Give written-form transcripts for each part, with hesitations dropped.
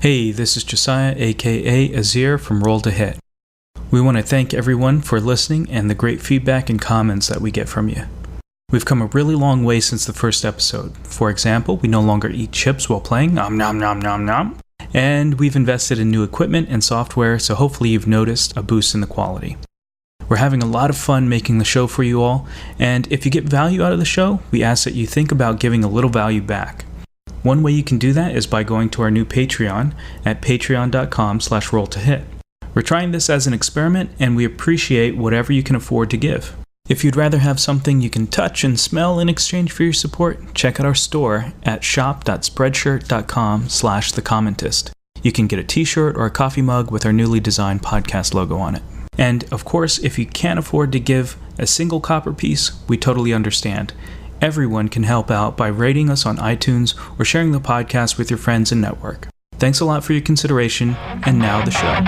Hey, this is Josiah, aka Azir from Roll to Hit. We want to thank everyone for listening and the great feedback and comments that we get from you. We've come a really long way since the first episode. For example, we no longer eat chips while playing, nom nom nom nom nom. And we've invested in new equipment and software, so hopefully you've noticed a boost in the quality. We're having a lot of fun making the show for you all, and if you get value out of the show, we ask that you think about giving a little value back. One way you can do that is by going to our new Patreon at patreon.com/rolltohit. We're trying this as an experiment, and we appreciate whatever you can afford to give. If you'd rather have something you can touch and smell in exchange for your support, check out our store at shop.spreadshirt.com/thecommentist. You can get a t-shirt or a coffee mug with our newly designed podcast logo on it. And, of course, if you can't afford to give a single copper piece, we totally understand. Everyone can help out by rating us on iTunes or sharing the podcast with your friends and network. Thanks a lot for your consideration, and now the show.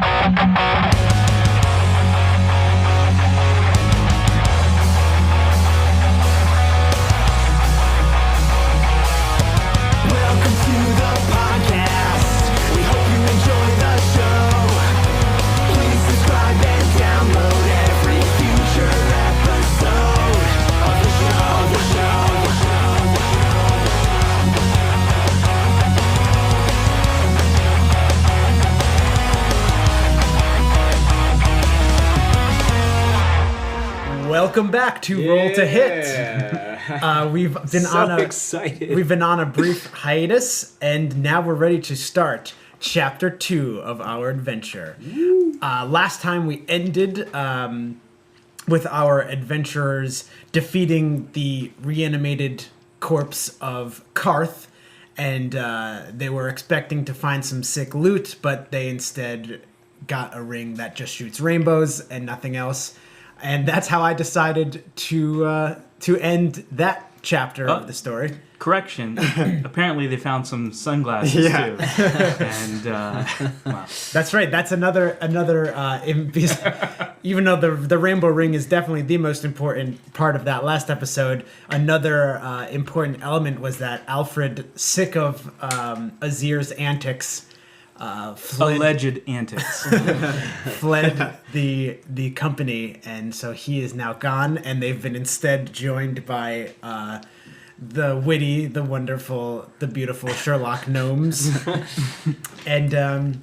Welcome back to Roll to Hit. We've been on a brief hiatus, and now we're ready to start Chapter 2 of our adventure. Last time we ended with our adventurers defeating the reanimated corpse of Karth, and they were expecting to find some sick loot, but they instead got a ring that just shoots rainbows and nothing else. And that's how I decided to end that chapter of the story. Correction. Apparently they found some sunglasses too. And wow. That's right. That's another even though the rainbow ring is definitely the most important part of that last episode, another important element was that Alfred, sick of Azir's antics, alleged antics, fled the company, and so he is now gone, and they've been instead joined by the witty, the wonderful, the beautiful Sherlock Gnomes. and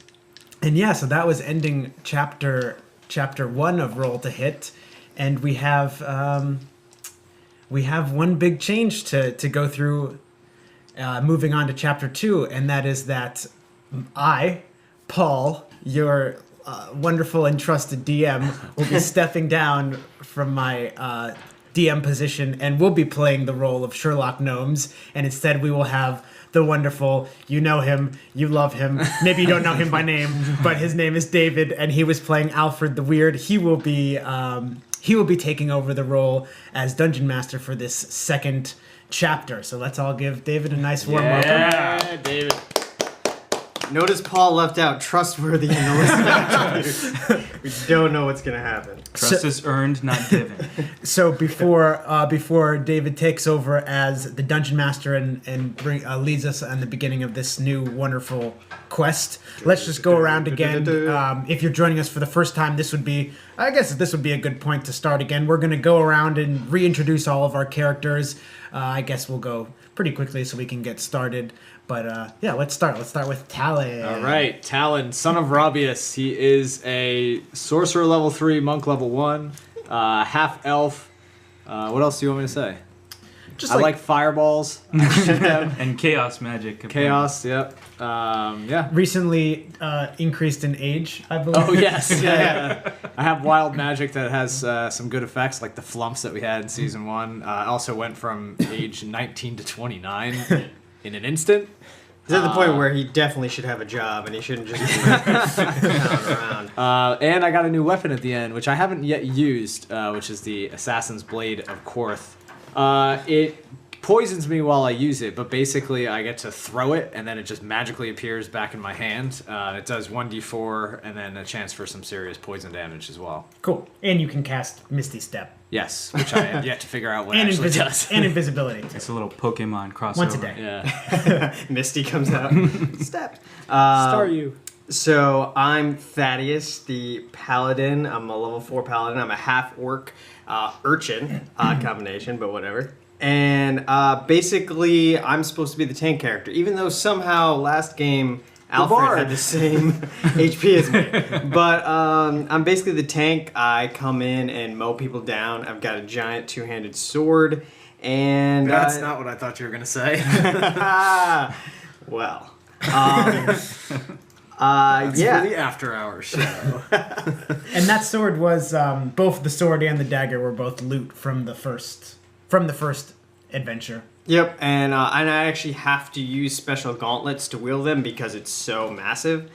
yeah, so that was ending chapter 1 of Roll to Hit, and we have one big change to go through, moving on to chapter 2, and that is that I, Paul, your wonderful and trusted DM, will be stepping down from my DM position, and we'll be playing the role of Sherlock Gnomes, and instead we will have the wonderful, you know him, you love him, maybe you don't know him by name, but his name is David, and he was playing Alfred the Weird. He will be taking over the role as Dungeon Master for this second chapter. So let's all give David a nice warm welcome. Yeah, David. Notice Paul left out trustworthy and attributes. We don't know what's going to happen. Trust is earned, not given. So before David takes over as the Dungeon Master and leads us on the beginning of this new wonderful quest, let's just go around again. If you're joining us for the first time, this would be a good point to start again. We're going to go around and reintroduce all of our characters. I guess we'll go pretty quickly so we can get started. But yeah, let's start. Let's start with Talon. All right, Talon, son of Robius. He is a sorcerer level 3, monk level 1, half elf. What else do you want me to say? I like fireballs. And chaos magic. Chaos, yep. Yeah. Recently increased in age, I believe. Oh, yes. Yeah. I have wild magic that has some good effects, like the flumps that we had in Season 1. I also went from age 19 to 29 in an instant. He's at the point where he definitely should have a job, and he shouldn't just be around. And I got a new weapon at the end, which I haven't yet used, which is the Assassin's Blade of Korth. It poisons me while I use it, but basically I get to throw it, and then it just magically appears back in my hand. It does 1d4, and then a chance for some serious poison damage as well. Cool. And you can cast Misty Step. Yes, which I have yet to figure out what it actually does. And invisibility. It's a little Pokemon crossover. Once a day. Yeah. Misty comes out. Step. Star you. So I'm Thaddeus, the paladin. I'm a level 4 paladin. I'm a half-orc urchin. Odd combination, but whatever. And basically, I'm supposed to be the tank character, even though somehow last game Alfred had the same HP as me. But I'm basically the tank. I come in and mow people down. I've got a giant two-handed sword, and that's not what I thought you were gonna say. Well, yeah, for the after hours show. And that sword was both the sword and the dagger were both loot from the first adventure. Yep, and I actually have to use special gauntlets to wield them because it's so massive.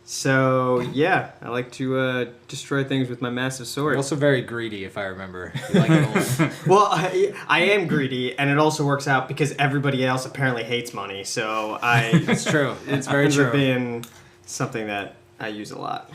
So yeah, I like to destroy things with my massive sword. You're also very greedy, if I remember. You like it a lot. Well, I am greedy, and it also works out because everybody else apparently hates money. So It's true. It's very ends true. up being something that I use a lot.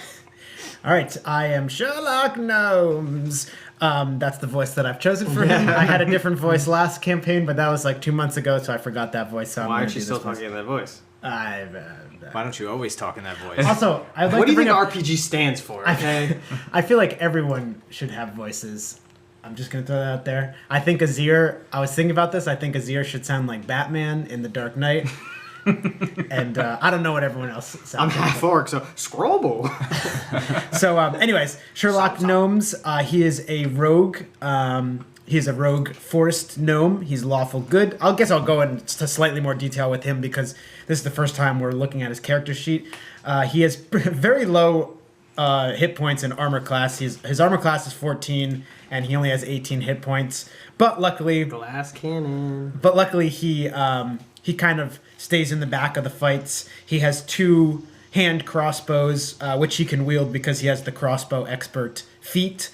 All right, I am Sherlock Gnomes. That's the voice that I've chosen for him. I had a different voice last campaign, but that was like 2 months ago, so I forgot that voice. So Why aren't you still talking in that voice? Why don't you always talk in that voice? Also, I'd like What do to you bring think up, RPG stands for? Okay. I feel like everyone should have voices. I'm just going to throw that out there. I think Azir, I was thinking about this, I think Azir should sound like Batman in The Dark Knight. And I don't know what everyone else sounds I'm like. half orc, so Scrobble. So, anyways, Sherlock Gnomes, he is a rogue. He is a rogue forest gnome. He's lawful good. I guess I'll go into slightly more detail with him because this is the first time we're looking at his character sheet. He has very low hit points and armor class. His armor class is 14, and he only has 18 hit points. But luckily, Glass cannon. he kind of stays in the back of the fights. He has 2 hand crossbows, which he can wield because he has the crossbow expert feat.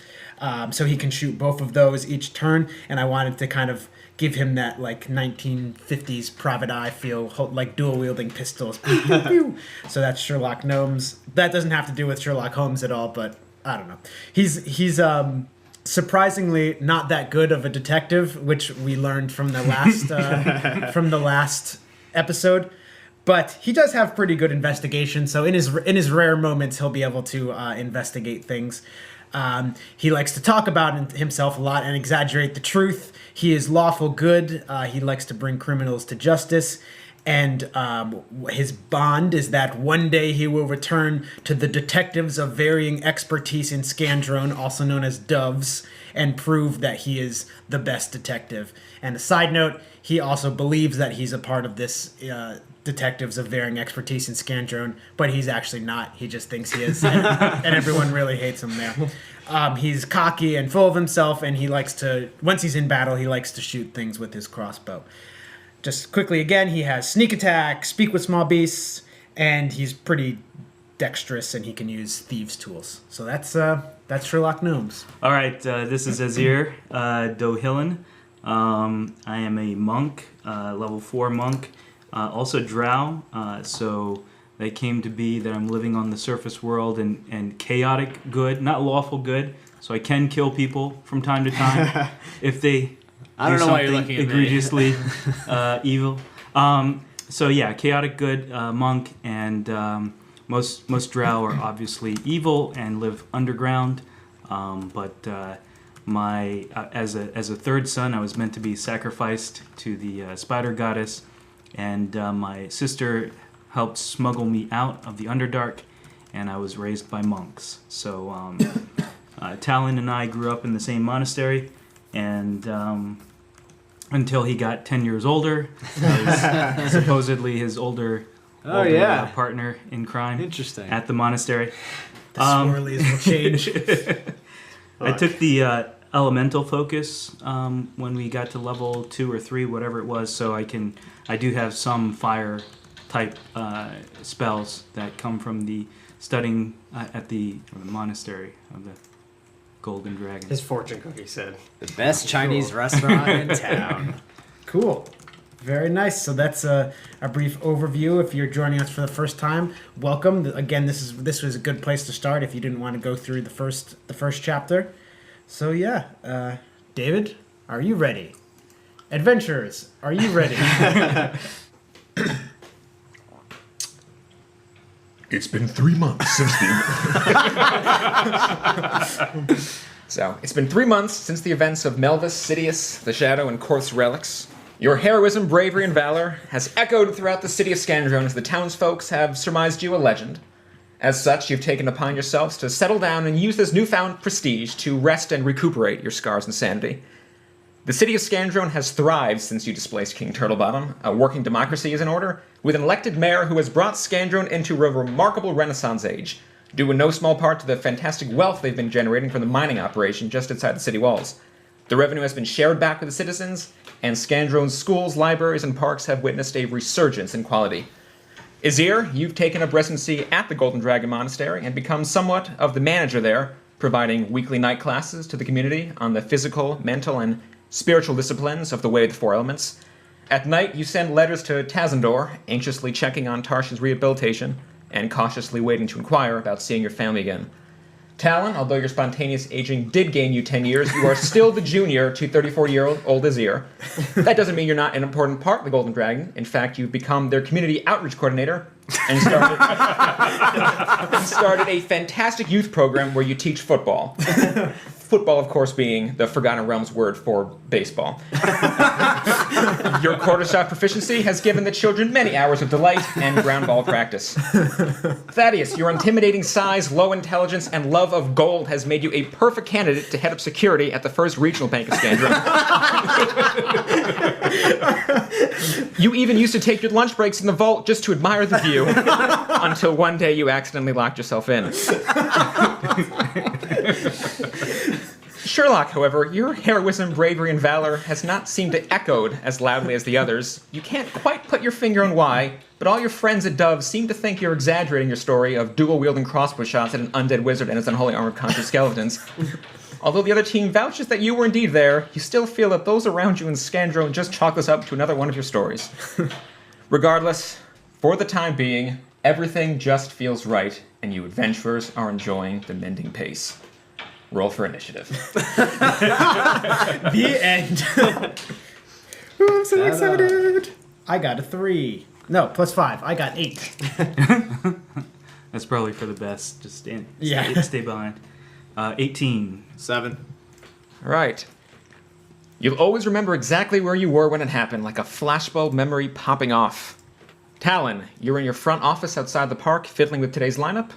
So he can shoot both of those each turn, and I wanted to kind of give him that like 1950s private eye feel, like dual wielding pistols. Pew, pew, pew. So that's Sherlock Gnomes. That doesn't have to do with Sherlock Holmes at all, but I don't know. He's surprisingly not that good of a detective, which we learned from the last episode. But he does have pretty good investigation, so in his rare moments, he'll be able to investigate things. He likes to talk about himself a lot and exaggerate the truth. He is lawful good. He likes to bring criminals to justice. And his bond is that one day he will return to the detectives of varying expertise in Skandrone, also known as Doves, and prove that he is the best detective. And a side note, he also believes that he's a part of this detectives of varying expertise in Skandrone, but he's actually not. He just thinks he is, and everyone really hates him there. He's cocky and full of himself, and he likes to, once he's in battle, he likes to shoot things with his crossbow. Just quickly again, he has sneak attack, speak with small beasts, and he's pretty dexterous, and he can use thieves' tools. So that's Sherlock Gnomes. All right, this is Azir Dohillen. I am a monk, level 4 monk, also drow. So they came to be that I'm living on the surface world and chaotic good, not lawful good. So I can kill people from time to time if they I don't know why you're looking at egregiously evil. So yeah, chaotic good monk, and most drow are obviously evil and live underground. But as a third son, I was meant to be sacrificed to the spider goddess, and my sister helped smuggle me out of the Underdark, and I was raised by monks. So Talon and I grew up in the same monastery, and until he got 10 years older, I was supposedly his older partner in crime. Interesting. At the monastery. The swirlies will change. I took the elemental focus when we got to level 2 or 3, whatever it was, so I do have some fire type spells that come from the studying at the monastery of the Golden Dragon. His fortune cookie said. The best Chinese restaurant in town. Cool. Very nice. So that's a brief overview. If you're joining us for the first time, welcome. Again, this was a good place to start if you didn't want to go through the first chapter. So yeah, David, are you ready? Adventurers, are you ready? It's been 3 months since it's been 3 months since the events of Melvis, Sidious, the Shadow, and Korth's relics. Your heroism, bravery, and valor has echoed throughout the city of Skandrone as the townsfolk have surmised you a legend. As such, you've taken upon yourselves to settle down and use this newfound prestige to rest and recuperate your scars and sanity. The city of Skandrone has thrived since you displaced King Turtlebottom. A working democracy is in order, with an elected mayor who has brought Skandrone into a remarkable renaissance age, due in no small part to the fantastic wealth they've been generating from the mining operation just outside the city walls. The revenue has been shared back with the citizens, and Skandrone's schools, libraries, and parks have witnessed a resurgence in quality. Azir, you've taken up residency at the Golden Dragon Monastery and become somewhat of the manager there, providing weekly night classes to the community on the physical, mental, and spiritual disciplines of the Way of the Four Elements. At night, you send letters to Tazendor, anxiously checking on Tarshin's rehabilitation and cautiously waiting to inquire about seeing your family again. Talon, although your spontaneous aging did gain you 10 years, you are still the junior to 34-year-old Azir. That doesn't mean you're not an important part of the Golden Dragon. In fact, you've become their community outreach coordinator and started a fantastic youth program where you teach football. Football, of course, being the Forgotten Realms word for baseball. Your quarterstaff proficiency has given the children many hours of delight and ground ball practice. Thaddeus, your intimidating size, low intelligence, and love of gold has made you a perfect candidate to head up security at the First Regional Bank of Skandrone. You even used to take your lunch breaks in the vault just to admire the view, until one day you accidentally locked yourself in. Sherlock, however, your heroism, bravery, and valor has not seemed to echo as loudly as the others. You can't quite put your finger on why, but all your friends at Dove seem to think you're exaggerating your story of dual-wielding crossbow shots at an undead wizard and his unholy armored conjured skeletons. Although the other team vouches that you were indeed there, you still feel that those around you in Skandrone just chalk this up to another one of your stories. Regardless, for the time being, everything just feels right, and you adventurers are enjoying the mending pace. Roll for initiative. The end. Ooh, I'm so excited. I got a 3. No, +5. I got 8. That's probably for the best. Just stay behind. 18. 7. All right. You'll always remember exactly where you were when it happened, like a flashbulb memory popping off. Talon, you're in your front office outside the park, fiddling with today's lineup.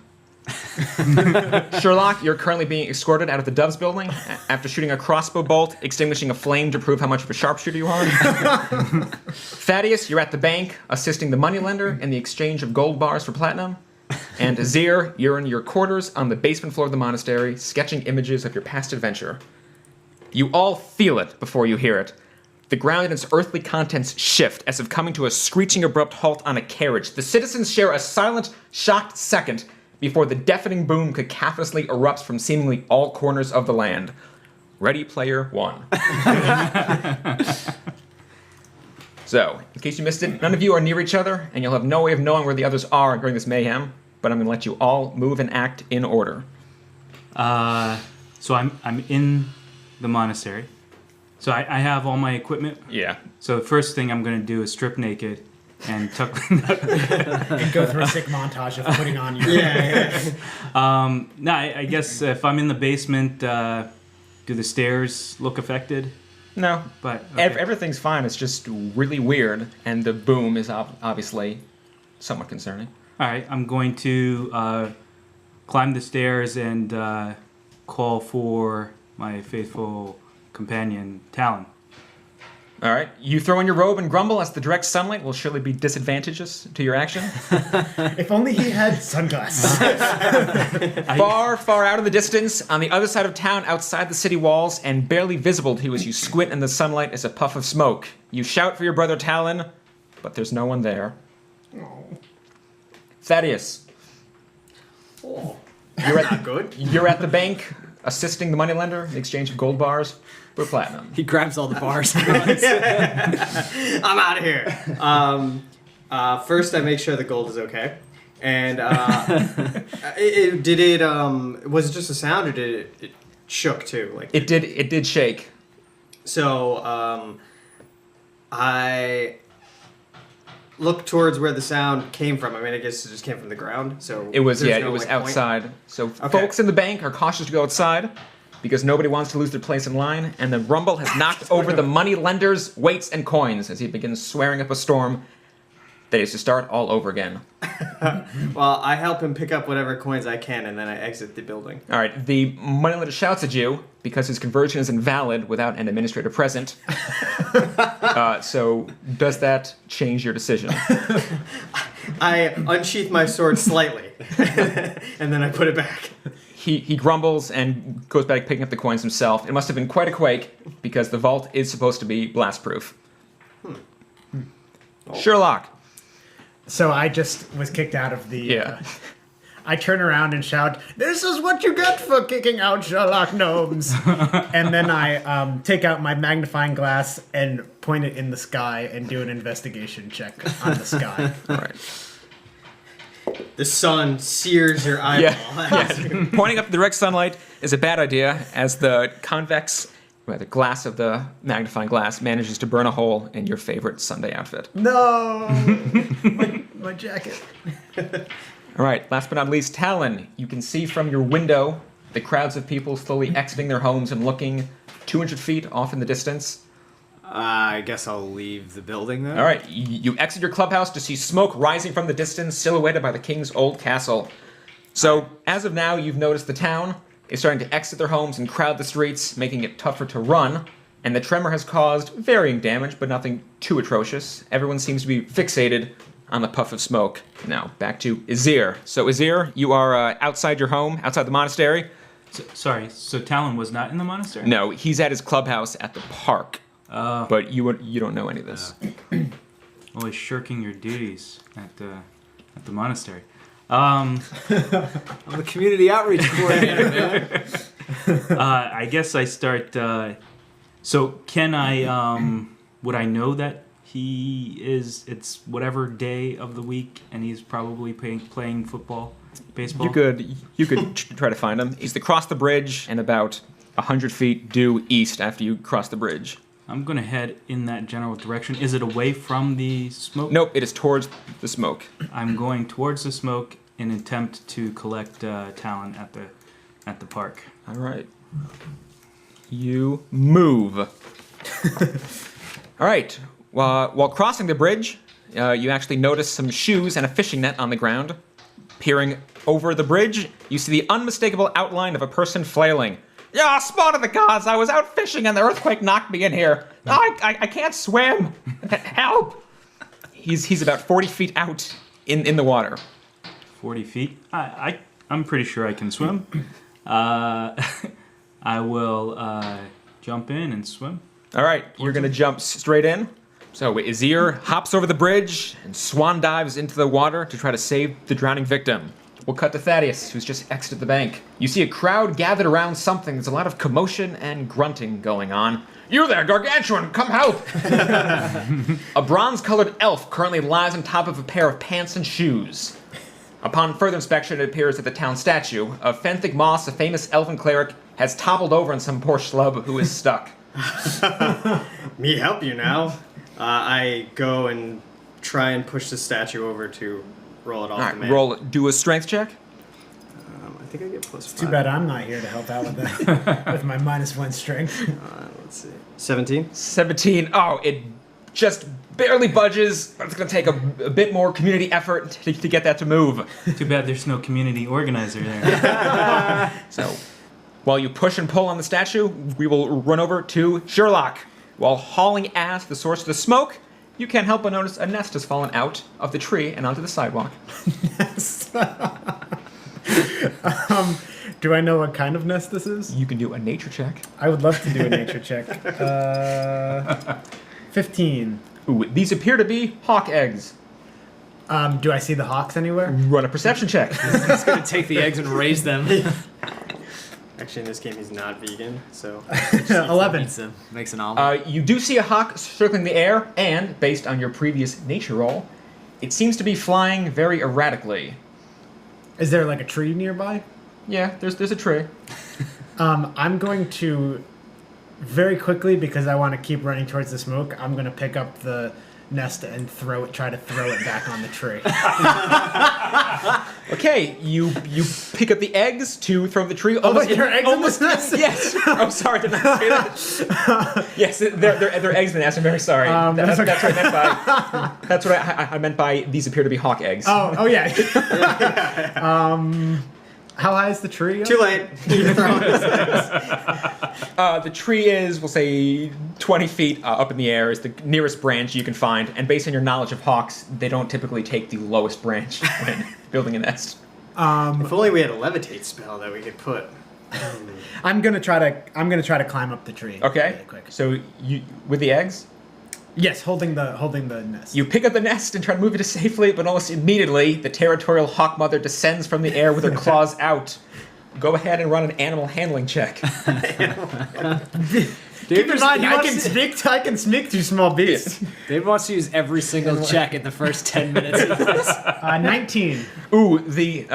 Sherlock, you're currently being escorted out of the Doves building after shooting a crossbow bolt, extinguishing a flame to prove how much of a sharpshooter you are. Thaddeus, you're at the bank, assisting the moneylender in the exchange of gold bars for platinum. And Azir, you're in your quarters on the basement floor of the monastery, sketching images of your past adventure. You all feel it before you hear it. The ground and its earthly contents shift as if coming to a screeching abrupt halt on a carriage. The citizens share a silent, shocked second before the deafening boom cacophonously erupts from seemingly all corners of the land. Ready Player One. So, in case you missed it, none of you are near each other, and you'll have no way of knowing where the others are during this mayhem, but I'm going to let you all move and act in order. So I'm in the monastery. So I have all my equipment. Yeah. So the first thing I'm going to do is strip naked and tuck... And go through a sick montage of putting on your... No, I guess if I'm in the basement, do the stairs look affected? No, but okay. Everything's fine. It's just really weird, and the boom is obviously somewhat concerning. All right, I'm going to climb the stairs and call for my faithful companion, Talon. All right, you throw in your robe and grumble as the direct sunlight will surely be disadvantageous to your action. If only he had sunglasses. Far, far out in the distance, on the other side of town, outside the city walls, and barely visible to you as you squint in the sunlight is a puff of smoke. You shout for your brother Talon, but there's no one there. Oh. Thaddeus. Oh. You're at the bank, assisting the moneylender in exchange of gold bars for platinum. He grabs all the bars. I'm out of here. First, I make sure the gold is okay. And was it just a sound, or did it shook too? Like it did shake. So I look towards where the sound came from. I mean, I guess it just came from the ground. So it was no, it was like, outside. point? So Okay. folks in the bank are cautious to go outside because nobody wants to lose their place in line. And the rumble has knocked over the money lender's weights and coins as he begins swearing up a storm that is to start all over again. Well, I help him pick up whatever coins I can, and then I exit the building. All right, the moneylender shouts at you because his conversion is invalid without an administrator present. So does that change your decision? I unsheath my sword slightly, and then I put it back. He grumbles and goes back picking up the coins himself. It must have been quite a quake because the vault is supposed to be blast-proof. Sherlock. So I just was kicked out of the... Yeah. I turn around and shout, "This is what you get for kicking out Sherlock Gnomes!" And then I take out my magnifying glass and point it in the sky and do an investigation check on the sky. All right. The sun sears your eyeball. Yeah. Pointing up the direct sunlight is a bad idea as the the glass of the magnifying glass manages to burn a hole in your favorite Sunday outfit. No! my jacket. All right, last but not least, Talon. You can see from your window the crowds of people slowly exiting their homes and looking 200 feet off in the distance. I guess I'll leave the building then. All right, you exit your clubhouse to see smoke rising from the distance, silhouetted by the king's old castle. So, as of now, you've noticed the town is starting to exit their homes and crowd the streets, making it tougher to run. And the tremor has caused varying damage, but nothing too atrocious. Everyone seems to be fixated on the puff of smoke. Now, back to Azir. So, Azir, you are outside your home, outside the monastery. So Talon was not in the monastery? No, he's at his clubhouse at the park. But you don't know any of this. Always shirking your duties at the monastery. I'm the community outreach coordinator. I guess I start. So can I? Would I know that he is? It's whatever day of the week, and he's probably playing football, baseball. You could try to find him. He's across the bridge and about 100 feet due east after you cross the bridge. I'm gonna head in that general direction. Is it away from the smoke? Nope, it is towards the smoke. I'm going towards the smoke in an attempt to collect Talon at the park. All right. You move. All right. While crossing the bridge, you actually notice some shoes and a fishing net on the ground. Peering over the bridge, you see the unmistakable outline of a person flailing. Yeah, spawn of the gods! I was out fishing and the earthquake knocked me in here. Oh, I can't swim. Help! He's about 40 feet out in the water. 40 feet? I'm pretty sure I can swim. I will jump in and swim. All right, you're going to jump straight in. So Azir hops over the bridge and swan dives into the water to try to save the drowning victim. We'll cut to Thaddeus, who's just exited the bank. You see a crowd gathered around something. There's a lot of commotion and grunting going on. You there, gargantuan, come help! A bronze-colored elf currently lies on top of a pair of pants and shoes. Upon further inspection, it appears that the town statue of Fenthig Moss, a famous elven cleric, has toppled over on some poor schlub who is stuck. Me help you now. I go and try and push the statue over to roll it off the man. Do a strength check. I think I get +5. Too bad I'm not here to help out with that. With my -1 strength. Let's see. 17? 17. Oh, it just barely budges, but it's going to take a bit more community effort to get that to move. Too bad there's no community organizer there. So, while you push and pull on the statue, we will run over to Sherlock. While hauling ass the source of the smoke, you can't help but notice a nest has fallen out of the tree and onto the sidewalk. Do I know what kind of nest this is? You can do a nature check. I would love to do a nature check. 15. Ooh, these appear to be hawk eggs. Do I see the hawks anywhere? Run a perception check. He's going to take the eggs and raise them. Actually, in this game, he's not vegan, so 11. Makes an omelet. You do see a hawk circling the air, and based on your previous nature roll, it seems to be flying very erratically. Is there like a tree nearby? Yeah, there's a tree. I'm going to very quickly, because I want to keep running towards the smoke. I'm going to pick up the nest and try to throw it back on the tree. Okay, you pick up the eggs to throw the tree. Oh, wait, there are eggs in this nest? Yes. Oh, sorry, did not say that. Yes, they're eggs in the nest. I'm very sorry. That's what I meant by. That's what I meant by these appear to be hawk eggs. Oh yeah. How high is the tree? Too late. The tree is, we'll say, 20 feet up in the air is the nearest branch you can find. And based on your knowledge of hawks, they don't typically take the lowest branch when building a nest. If only we had a levitate spell that we could put. I'm gonna try to climb up the tree. Okay. Really quick. So you with the eggs, Yes, holding the nest. you pick up the nest and try to move it safely, but almost immediately the territorial hawk mother descends from the air with her claws out. Go ahead and run an animal handling check. Keep in mind, I can speak to small beasts. Dave wants to use every single check in the first 10 minutes of this. 19. Ooh, the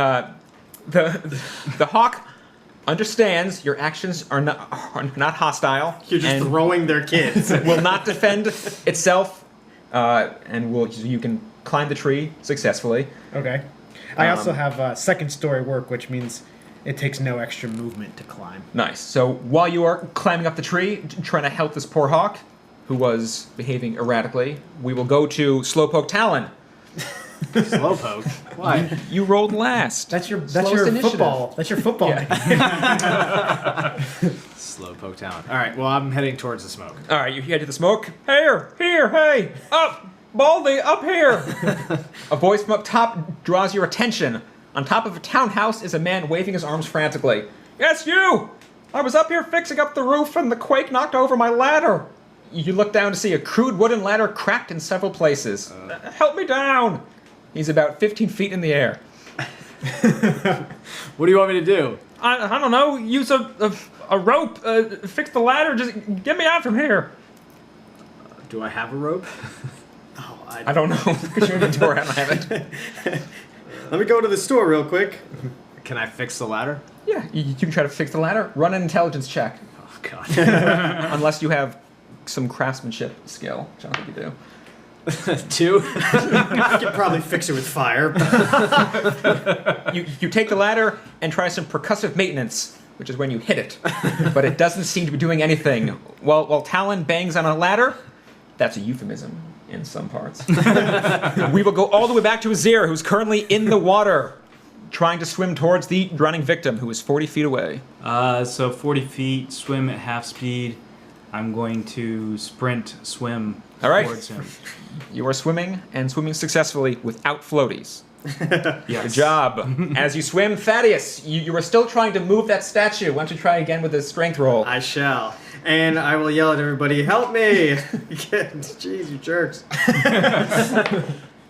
hawk understands your actions are not hostile. You're just and throwing their kids. will not defend itself, and you can climb the tree successfully. Okay. I also have second story work, which means it takes no extra movement to climb. Nice. So while you are climbing up the tree, trying to help this poor hawk, who was behaving erratically, we will go to Slowpoke Talon. Slowpoke? Why? You rolled last. That's your Slowest football. That's your football. Yeah. Slowpoke Talon. All right, well, I'm heading towards the smoke. All right, you head to the smoke. Here, hey, up, Baldy, up here. A voice from up top draws your attention. On top of a townhouse is a man waving his arms frantically. Yes, you! I was up here fixing up the roof and the quake knocked over my ladder. You look down to see a crude wooden ladder cracked in several places. Help me down! He's about 15 feet in the air. What do you want me to do? I don't know, use a rope, fix the ladder, just get me out from here. Do I have a rope? I don't know, because your inventory, I don't have it. Let me go to the store real quick. Can I fix the ladder? Yeah, you can try to fix the ladder. Run an intelligence check. Oh, God. Unless you have some craftsmanship skill, which I don't think you do. 2? I could probably fix it with fire. You take the ladder and try some percussive maintenance, which is when you hit it. But it doesn't seem to be doing anything. While Talon bangs on a ladder, that's a euphemism in some parts. We will go all the way back to Azir, who's currently in the water, trying to swim towards the drowning victim, who is 40 feet away. So 40 feet, swim at half speed. I'm going to swim All right. towards him. You are swimming, and swimming successfully without floaties. Yes. Good job. As you swim, Thaddeus, you are still trying to move that statue. Why don't you try again with a strength roll? I shall. And I will yell at everybody, help me! Jeez, you jerks.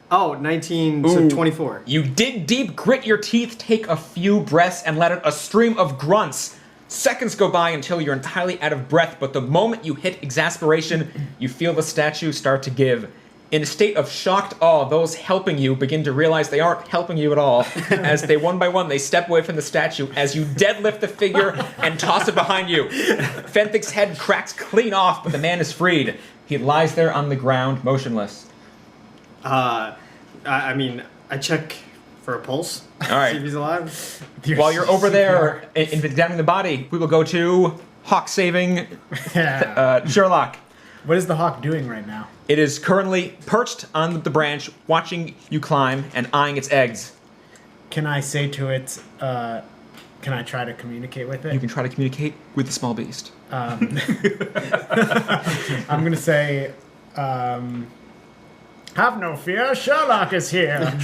19, so Ooh. 24. You dig deep, grit your teeth, take a few breaths, and let out a stream of grunts. Seconds go by until you're entirely out of breath, but the moment you hit exasperation, you feel the statue start to give. In a state of shocked awe, those helping you begin to realize they aren't helping you at all. As they, one by one, they step away from the statue as you deadlift the figure and toss it behind you. Fenthic's head cracks clean off, but the man is freed. He lies there on the ground, motionless. I check for a pulse. All right. See if he's alive. While you're over there examining the body, we will go to Hawk saving Sherlock. What is the hawk doing right now? It is currently perched on the branch, watching you climb and eyeing its eggs. Can I say to it, can I try to communicate with it? You can try to communicate with the small beast. I'm going to say, have no fear, Sherlock is here.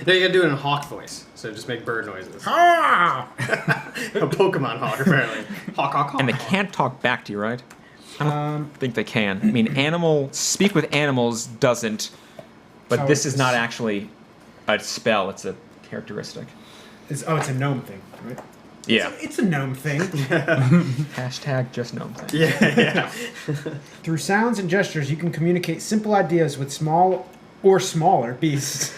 No, you gotta do it in hawk voice. So just make bird noises. Ah! A Pokemon hawk, apparently. Hawk, hawk, hawk. And they can't talk back to you, right? I don't think they can. I mean, speak with animals doesn't, but this is not actually a spell, it's a characteristic. It's a gnome thing, right? Yeah. It's a gnome thing. Hashtag just gnome thing. Yeah. Through sounds and gestures, you can communicate simple ideas with small or smaller beasts.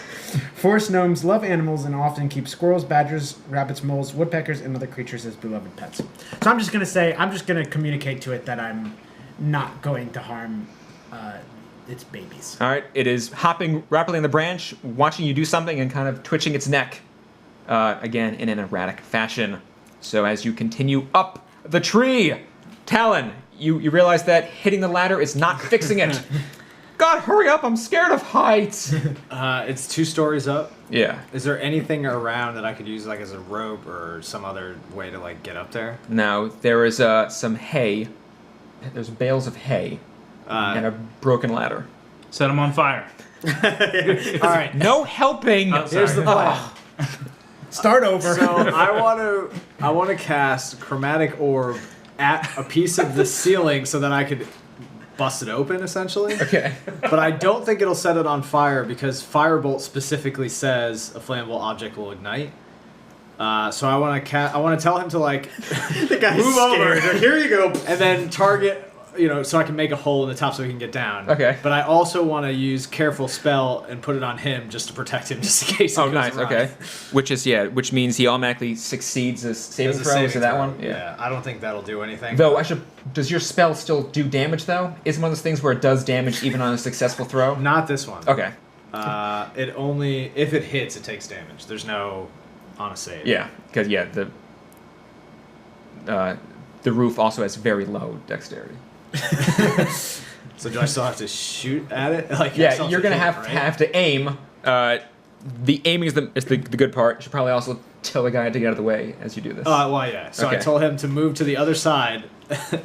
Forest gnomes love animals and often keep squirrels, badgers, rabbits, moles, woodpeckers, and other creatures as beloved pets. So I'm just going to communicate to it that I'm not going to harm its babies. All right, it is hopping rapidly on the branch, watching you do something and kind of twitching its neck, again in an erratic fashion. So as you continue up the tree, Talon, you realize that hitting the ladder is not fixing it. God, hurry up, I'm scared of heights. It's 2 stories up. Yeah. Is there anything around that I could use like as a rope or some other way to like get up there? Now, there is some hay. There's bales of hay and a broken ladder. Set him on fire. All right. No helping. Oh, Here's the plan. Start over. So I want to cast chromatic orb at a piece of the ceiling so that I could bust it open, essentially. Okay. But I don't think it'll set it on fire because Firebolt specifically says a flammable object will ignite. So I want to tell him to like The guy's move scared. over. Here you go, and then target. So I can make a hole in the top so he can get down. Okay. But I also want to use careful spell and put it on him just to protect him, just in case. Oh, nice. Okay. Which means he automatically succeeds a saving throw. Is it that one? Yeah. I don't think that'll do anything. Though does your spell still do damage though? Is it one of those things where it does damage even on a successful throw? Not this one. Okay. It only if it hits, it takes damage. There's no on a save. Yeah, because the roof also has very low dexterity. So do I still have to shoot at it? Like Yeah, you're gonna have to aim. The aiming is the good part. You should probably also tell the guy to get out of the way as you do this. Well, yeah. So I Okay. told him to move to the other side.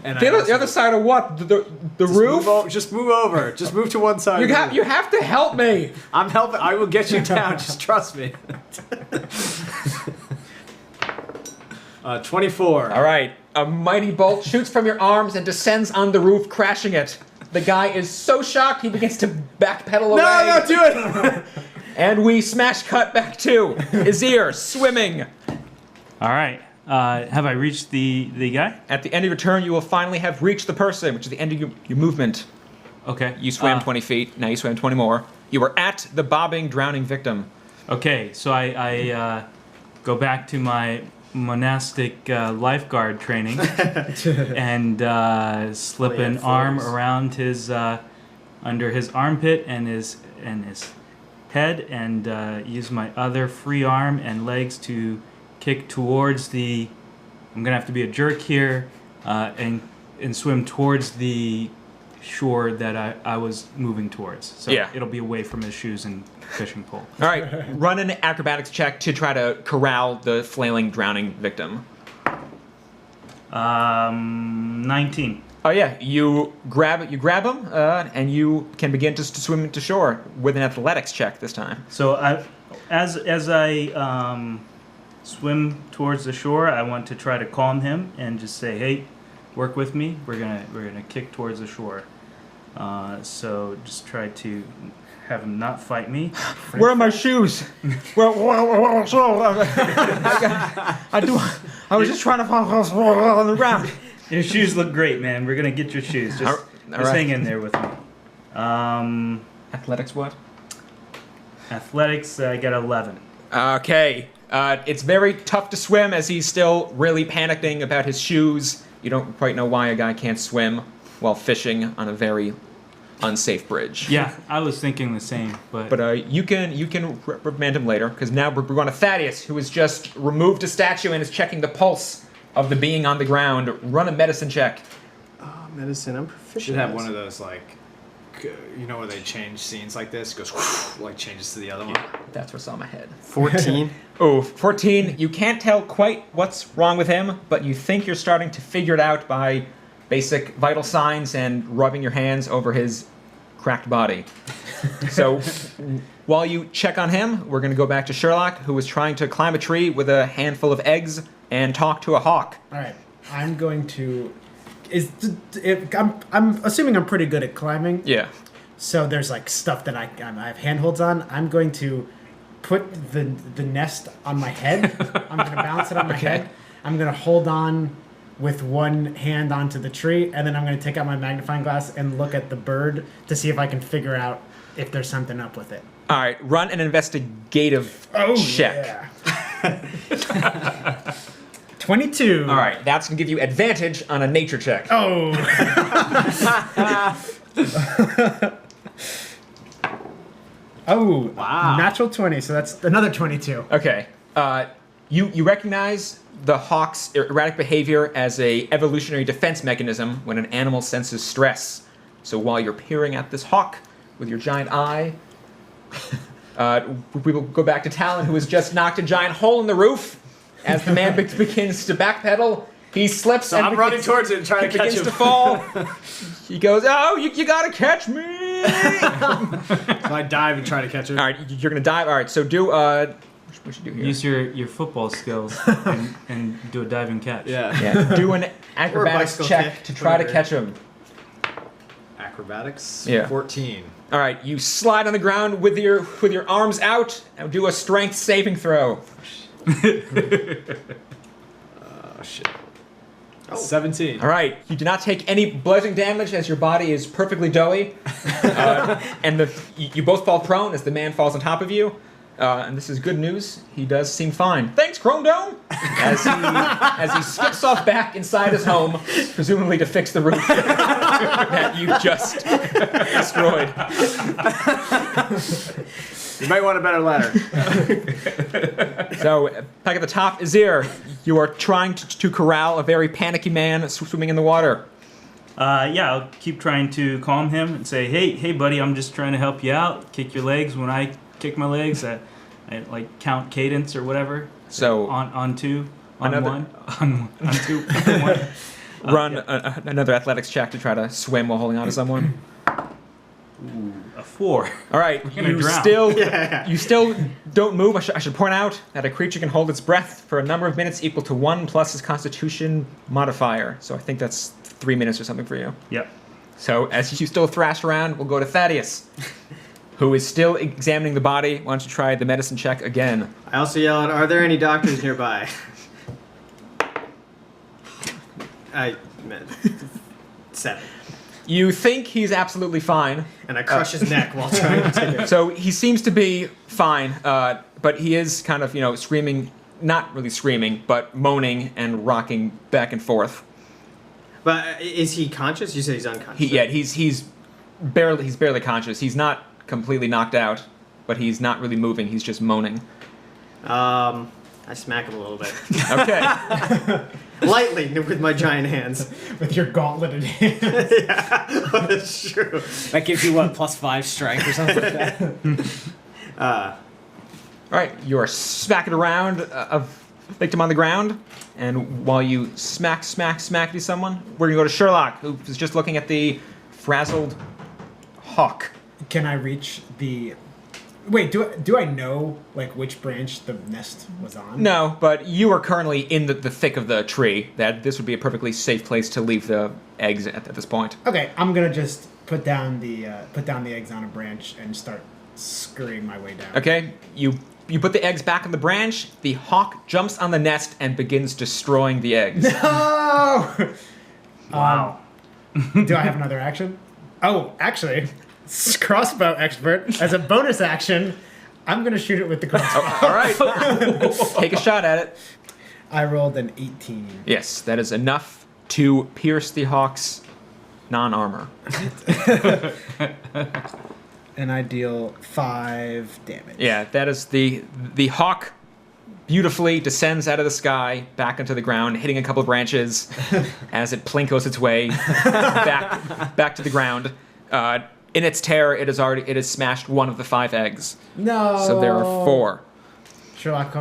And the other side of what? The roof? Just move over. Just move to one side. You have to help me. I'm helping. I will get you down. Just trust me. 24. All right. A mighty bolt shoots from your arms and descends on the roof, crashing it. The guy is so shocked he begins to backpedal away. No, do it. And we smash cut back to Azir swimming. All right. Have I reached the guy? At the end of your turn, you will finally have reached the person, which is the end of your movement. Okay. You swam 20 feet. Now you swam 20 more. You are at the bobbing, drowning victim. Okay, so I go back to my monastic lifeguard training and slip Play an at arm floors. around his under his armpit and his head, and use my other free arm and legs to kick towards the. I'm gonna have to be a jerk here, and swim towards the shore that I was moving towards. So Yeah. it'll be away from his shoes and fishing pole. All right, run an acrobatics check to try to corral the flailing, drowning victim. 19. Oh yeah, you grab him, and you can begin to swim to shore with an athletics check this time. So as I swim towards the shore, I want to try to calm him and just say, "Hey, work with me. We're gonna kick towards the shore." So just try to have him not fight me. Where are my shoes? I was just trying to fall on the ground. Your shoes look great, man. We're gonna get your shoes. Just All right. hang in there with me. Athletics what? Athletics, I got 11. Okay. It's very tough to swim as he's still really panicking about his shoes. You don't quite know why a guy can't swim while fishing on a very unsafe bridge. Yeah, I was thinking the same, but you can reprimand him later, because now we're going to Thaddeus, who has just removed a statue and is checking the pulse of the being on the ground. Run a medicine check. Medicine, I'm proficient. Should have one of those like, where they change scenes like this. Goes like changes to the other one. That's what's on my head. 14. Oh, 14. You can't tell quite what's wrong with him, but you think you're starting to figure it out by basic vital signs and rubbing your hands over his cracked body. So while you check on him, we're going to go back to Sherlock, who was trying to climb a tree with a handful of eggs and talk to a hawk. All right, I'm going to. I'm assuming I'm pretty good at climbing. Yeah. So there's like stuff that I have handholds on. I'm going to put the nest on my head. I'm going to bounce it on my head. I'm going to hold on with one hand onto the tree, and then I'm going to take out my magnifying glass and look at the bird to see if I can figure out if there's something up with it. All right, run an investigative check. Yeah. 22. All right, that's going to give you advantage on a nature check. Oh. Oh, wow. Natural 20, so that's another 22. Okay. You recognize the hawk's erratic behavior as a evolutionary defense mechanism when an animal senses stress. So while you're peering at this hawk with your giant eye, we will go back to Talon, who has just knocked a giant hole in the roof. As the man begins to backpedal, he slips. So I'm running towards it and trying to catch him. Begins to fall. He goes, "Oh, you gotta catch me!" So I dive and try to catch him. All right, you're gonna dive. All right, so do what should you do here? Use your football skills and do a diving catch. Yeah. Do an acrobatics check to try to catch him. Acrobatics. Yeah. 14. All right, you slide on the ground with your arms out and do a strength saving throw. Oh shit. 17. All right, you do not take any bludgeoning damage as your body is perfectly doughy, and you both fall prone as the man falls on top of you. And this is good news. He does seem fine. Thanks, Chrome Dome. As he skips off back inside his home, presumably to fix the roof that you just destroyed. You might want a better ladder. So, back at the top, Azir, you are trying to corral a very panicky man swimming in the water. Yeah, I'll keep trying to calm him and say, hey, buddy, I'm just trying to help you out. Kick your legs. When I kick my legs, I like count cadence or whatever. So on two, on another, one, on two, on one. Run another athletics check to try to swim while holding on to someone. Ooh, a 4. All right, you still don't move. I should point out that a creature can hold its breath for a number of minutes equal to 1 plus its Constitution modifier. So I think that's 3 minutes or something for you. Yep. So as you still thrash around, we'll go to Thaddeus, who is still examining the body. Why don't you try the medicine check again? I also yell out, "Are there any doctors nearby?" 7. You think he's absolutely fine. And I crush his neck while trying to take it. So he seems to be fine, but he is kind of, screaming, not really screaming, but moaning and rocking back and forth. But is he conscious? You said he's unconscious. He's barely conscious. He's not completely knocked out, but he's not really moving. He's just moaning. I smack him a little bit. Okay. Lightly with my giant hands. With your gauntleted hands. Yeah, that's true. That gives you what, +5 strength or something like that? All right, you are smacking around a victim on the ground, and while you smack to someone, we're gonna go to Sherlock, who is just looking at the frazzled hawk. Can I reach the... Wait, do I know which branch the nest was on? No, but you are currently in the thick of the tree. That this would be a perfectly safe place to leave the eggs at this point. Okay, I'm gonna just put down the eggs on a branch and start scurrying my way down. Okay, you put the eggs back on the branch. The hawk jumps on the nest and begins destroying the eggs. No! Wow. Do I have another action? Oh, actually, crossbow expert. As a bonus action, I'm gonna shoot it with the crossbow. All right, take a shot at it. I rolled an 18. Yes, that is enough to pierce the hawk's non-armor. And I deal 5 damage. Yeah, that is the hawk beautifully descends out of the sky back into the ground, hitting a couple of branches as it plinkos its way back to the ground. In its terror, it has smashed one of the 5 eggs. No. So there are 4. Sherlock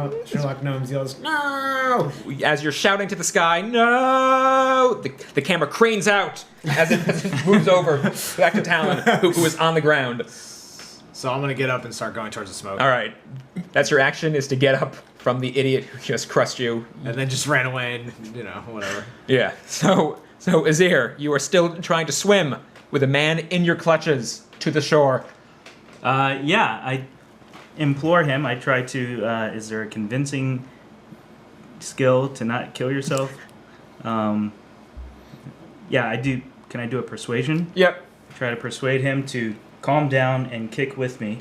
Gnomes yells, "No!" As you're shouting to the sky, "No!" The camera cranes out as it moves over back to Talon, who is on the ground. So I'm going to get up and start going towards the smoke. All right. That's your action, is to get up from the idiot who just crushed you. And then just ran away and, whatever. Yeah. So Azir, you are still trying to swim with a man in your clutches to the shore. Yeah, I implore him. I try to, is there a convincing skill to not kill yourself. Yeah, I do. Can I do a persuasion? Yep. Try to persuade him to calm down and kick with me.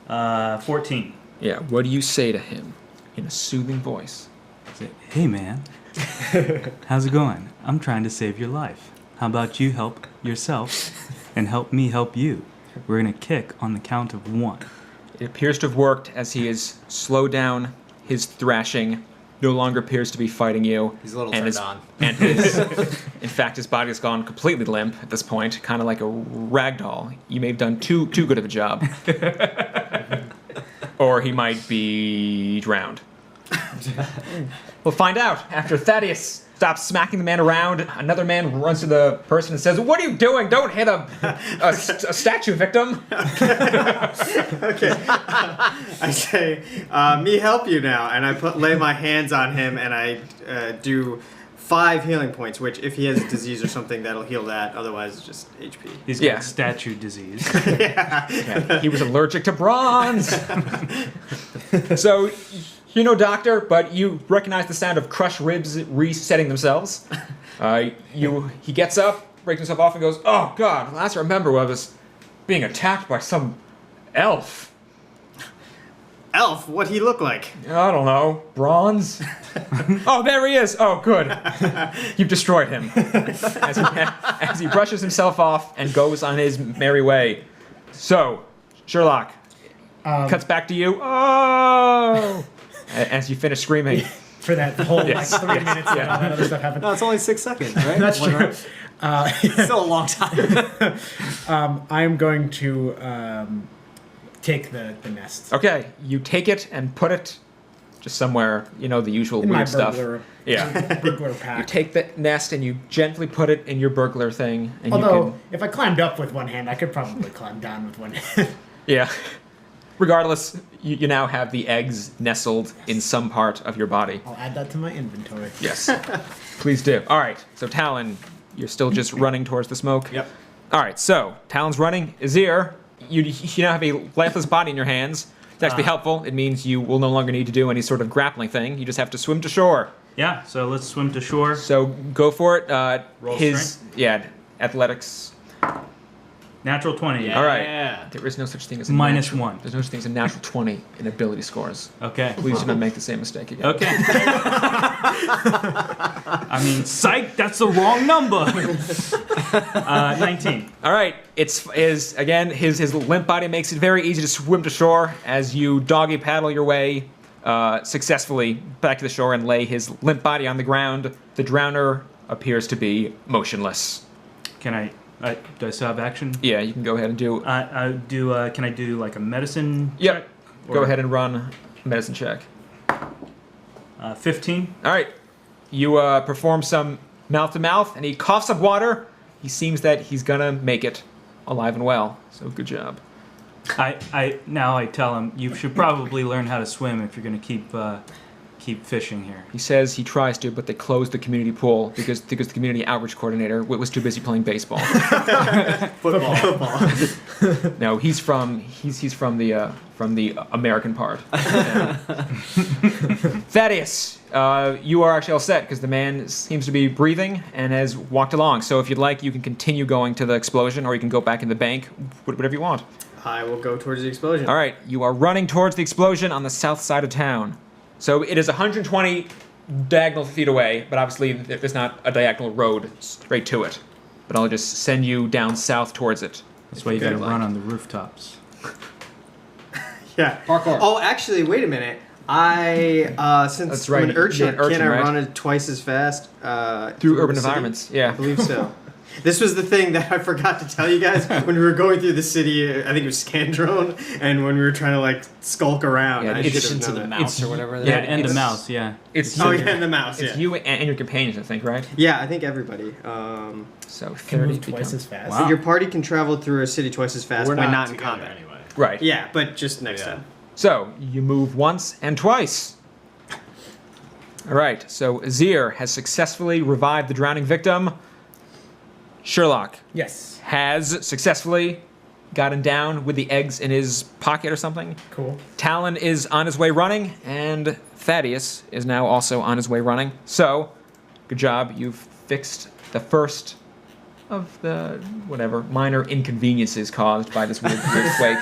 14. Yeah, what do you say to him in a soothing voice? Say, hey man, how's it going? I'm trying to save your life. How about you help yourself and help me help you? We're gonna kick on the count of 1. It appears to have worked as he has slowed down his thrashing, no longer appears to be fighting you. He's a little and turned his, on. And his, in fact, his body has gone completely limp at this point, kind of like a rag doll. You may have done too good of a job. Or he might be drowned. We'll find out after Thaddeus stops smacking the man around. Another man runs to the person and says, "What are you doing? Don't hit a statue victim." Okay. I say, me help you now, and I lay my hands on him, and I do 5 healing points, which if he has a disease or something, that'll heal that. Otherwise, it's just HP. He's got statue disease. Yeah, he was allergic to bronze. So, you're no doctor, but you recognize the sound of crushed ribs resetting themselves. He gets up, breaks himself off, and goes, "Oh God, last I remember I was being attacked by some elf. Elf? What'd he look like? I don't know, bronze? Oh, there he is! Oh, good. You've destroyed him." As he brushes himself off and goes on his merry way. So, Sherlock, cuts back to you. Oh! As you finish screaming. For that whole Yes. like 3 minutes that all that other stuff happened. No, it's only 6 seconds, right? That's One true. round. Still a long time. I'm going to take the nest. Okay, you take it and put it just somewhere, the usual In my weird stuff. burglar, Yeah. burglar You pack. take the nest and you gently put it in your burglar thing. And Although, you can, if I climbed up with one hand, I could probably climb down with one hand. yeah. Regardless, you now have the eggs nestled in some part of your body. I'll add that to my inventory. Yes. Please do. All right, so Talon, you're still just running towards the smoke? Yep. All right, so Talon's running. Azir, you now have a lifeless body in your hands. It's actually helpful. It means you will no longer need to do any sort of grappling thing. You just have to swim to shore. Yeah, so let's swim to shore. So go for it. Roll Athletics. Natural 20. Yeah. All right. There is no such thing as a Minus natural, 1. There's no such thing as a natural 20 in ability scores. Okay. Please do not make the same mistake again. Okay. I mean, psych, that's the wrong number. 19. All right. His limp body makes it very easy to swim to shore as you doggy paddle your way successfully back to the shore and lay his limp body on the ground. The drowner appears to be motionless. Can I do I still have action? Yeah, you can go ahead and do. Can I do like a medicine Yep. check? Go ahead and run a medicine check. 15. All right. You perform some mouth to mouth, and he coughs up water. He seems that he's gonna make it alive and well. So good job. Now I tell him you should probably learn how to swim if you're going to keep fishing here. He says he tries to, but they closed the community pool because the community outreach coordinator was too busy playing baseball. Football. No, he's from the American part. Thaddeus, you are actually all set because the man seems to be breathing and has walked along. So if you'd like, you can continue going to the explosion, or you can go back in the bank, whatever you want. I will go towards the explosion. All right, you are running towards the explosion on the south side of town. So it is 120 diagonal feet away, but obviously there's not a diagonal road straight to it. But I'll just send you down south towards it. That's why you got to run on the rooftops. Yeah. Parkour. Oh, actually, wait a minute. Since That's right, I'm an urchin, you're an urchin, can I right? run it twice as fast? Through urban the city? environments, yeah. I believe so. This was the thing that I forgot to tell you guys when we were going through the city. I think it was Skandrone, and when we were trying to like skulk around. Yeah, I in should have addition to known the that. mouse or whatever. Yeah, that and is. the mouse, yeah. It's Oh you, yeah, and the mouse. it's Yeah. you and your companions, I think, right? Yeah, I think everybody. So Can 30 move feet twice down. as fast. Wow. Your party can travel through a city twice as fast We're when not in together combat. anyway. Right. Yeah, but just next Yeah. time. So you move once and twice. All right. So Azir has successfully revived the drowning victim. Sherlock Yes. has successfully gotten down with the eggs in his pocket or something. Cool. Talon is on his way running, and Thaddeus is now also on his way running. So, good job. You've fixed the first of the, minor inconveniences caused by this weird quake.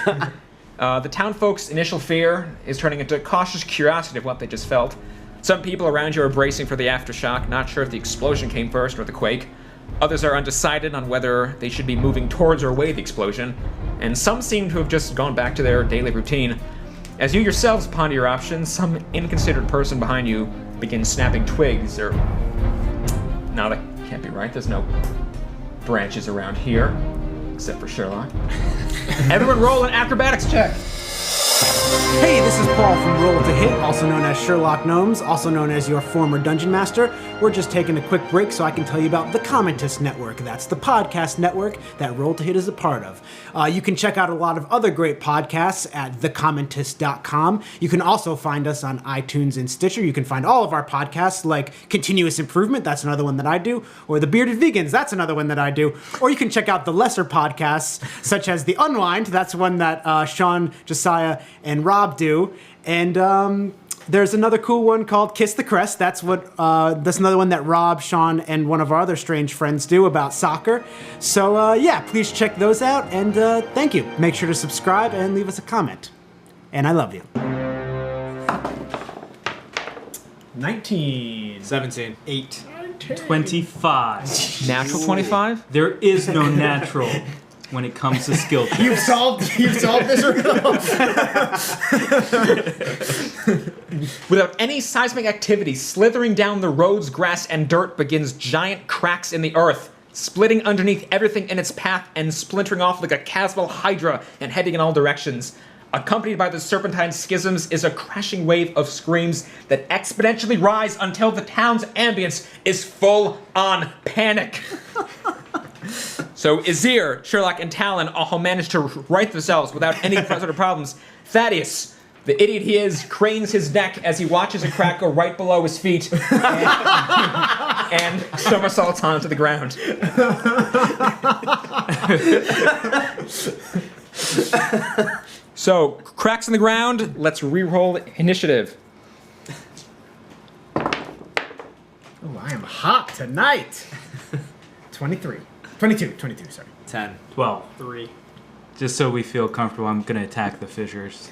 The town folks' initial fear is turning into cautious curiosity of what they just felt. Some people around you are bracing for the aftershock, not sure if the explosion came first or the quake. Others are undecided on whether they should be moving towards or away the explosion. And some seem to have just gone back to their daily routine. As you yourselves ponder your options, some inconsiderate person behind you begins snapping twigs or... No, that can't be right. There's no branches around here, except for Sherlock. Everyone roll an acrobatics check. Hey, this is Paul from Roll to Hit, also known as Sherlock Gnomes, also known as your former Dungeon Master. We're just taking a quick break so I can tell you about the Commentist Network. That's the podcast network that Roll to Hit is a part of. You can check out a lot of other great podcasts at thecommentist.com. You can also find us on iTunes and Stitcher. You can find all of our podcasts like Continuous Improvement, that's another one that I do, or The Bearded Vegans, that's another one that I do. Or you can check out the lesser podcasts, such as The Unwind, that's one that Sean, Josiah, and Rob do. And there's another cool one called Kiss the Crest. That's another one that Rob, Sean, and one of our other strange friends do about soccer. So yeah, please check those out, and thank you. Make sure to subscribe and leave us a comment. And I love you. 19. 17. 8. 25. Natural 25? There is no natural when it comes to skill checks. You've solved this riddle. Without any seismic activity, slithering down the roads, grass, and dirt begins giant cracks in the earth, splitting underneath everything in its path and splintering off like a chasmal hydra and heading in all directions. Accompanied by the serpentine schisms is a crashing wave of screams that exponentially rise until the town's ambience is full on panic. So Azir, Sherlock, and Talon all manage to right themselves without any sort of problems. Thaddeus, the idiot he is, cranes his neck as he watches a crack go right below his feet and somersaults onto the ground. So, cracks in the ground, let's re-roll initiative. Oh, I am hot tonight. 22, sorry. 10. 12. 3. Just so we feel comfortable, I'm going to attack the fissures.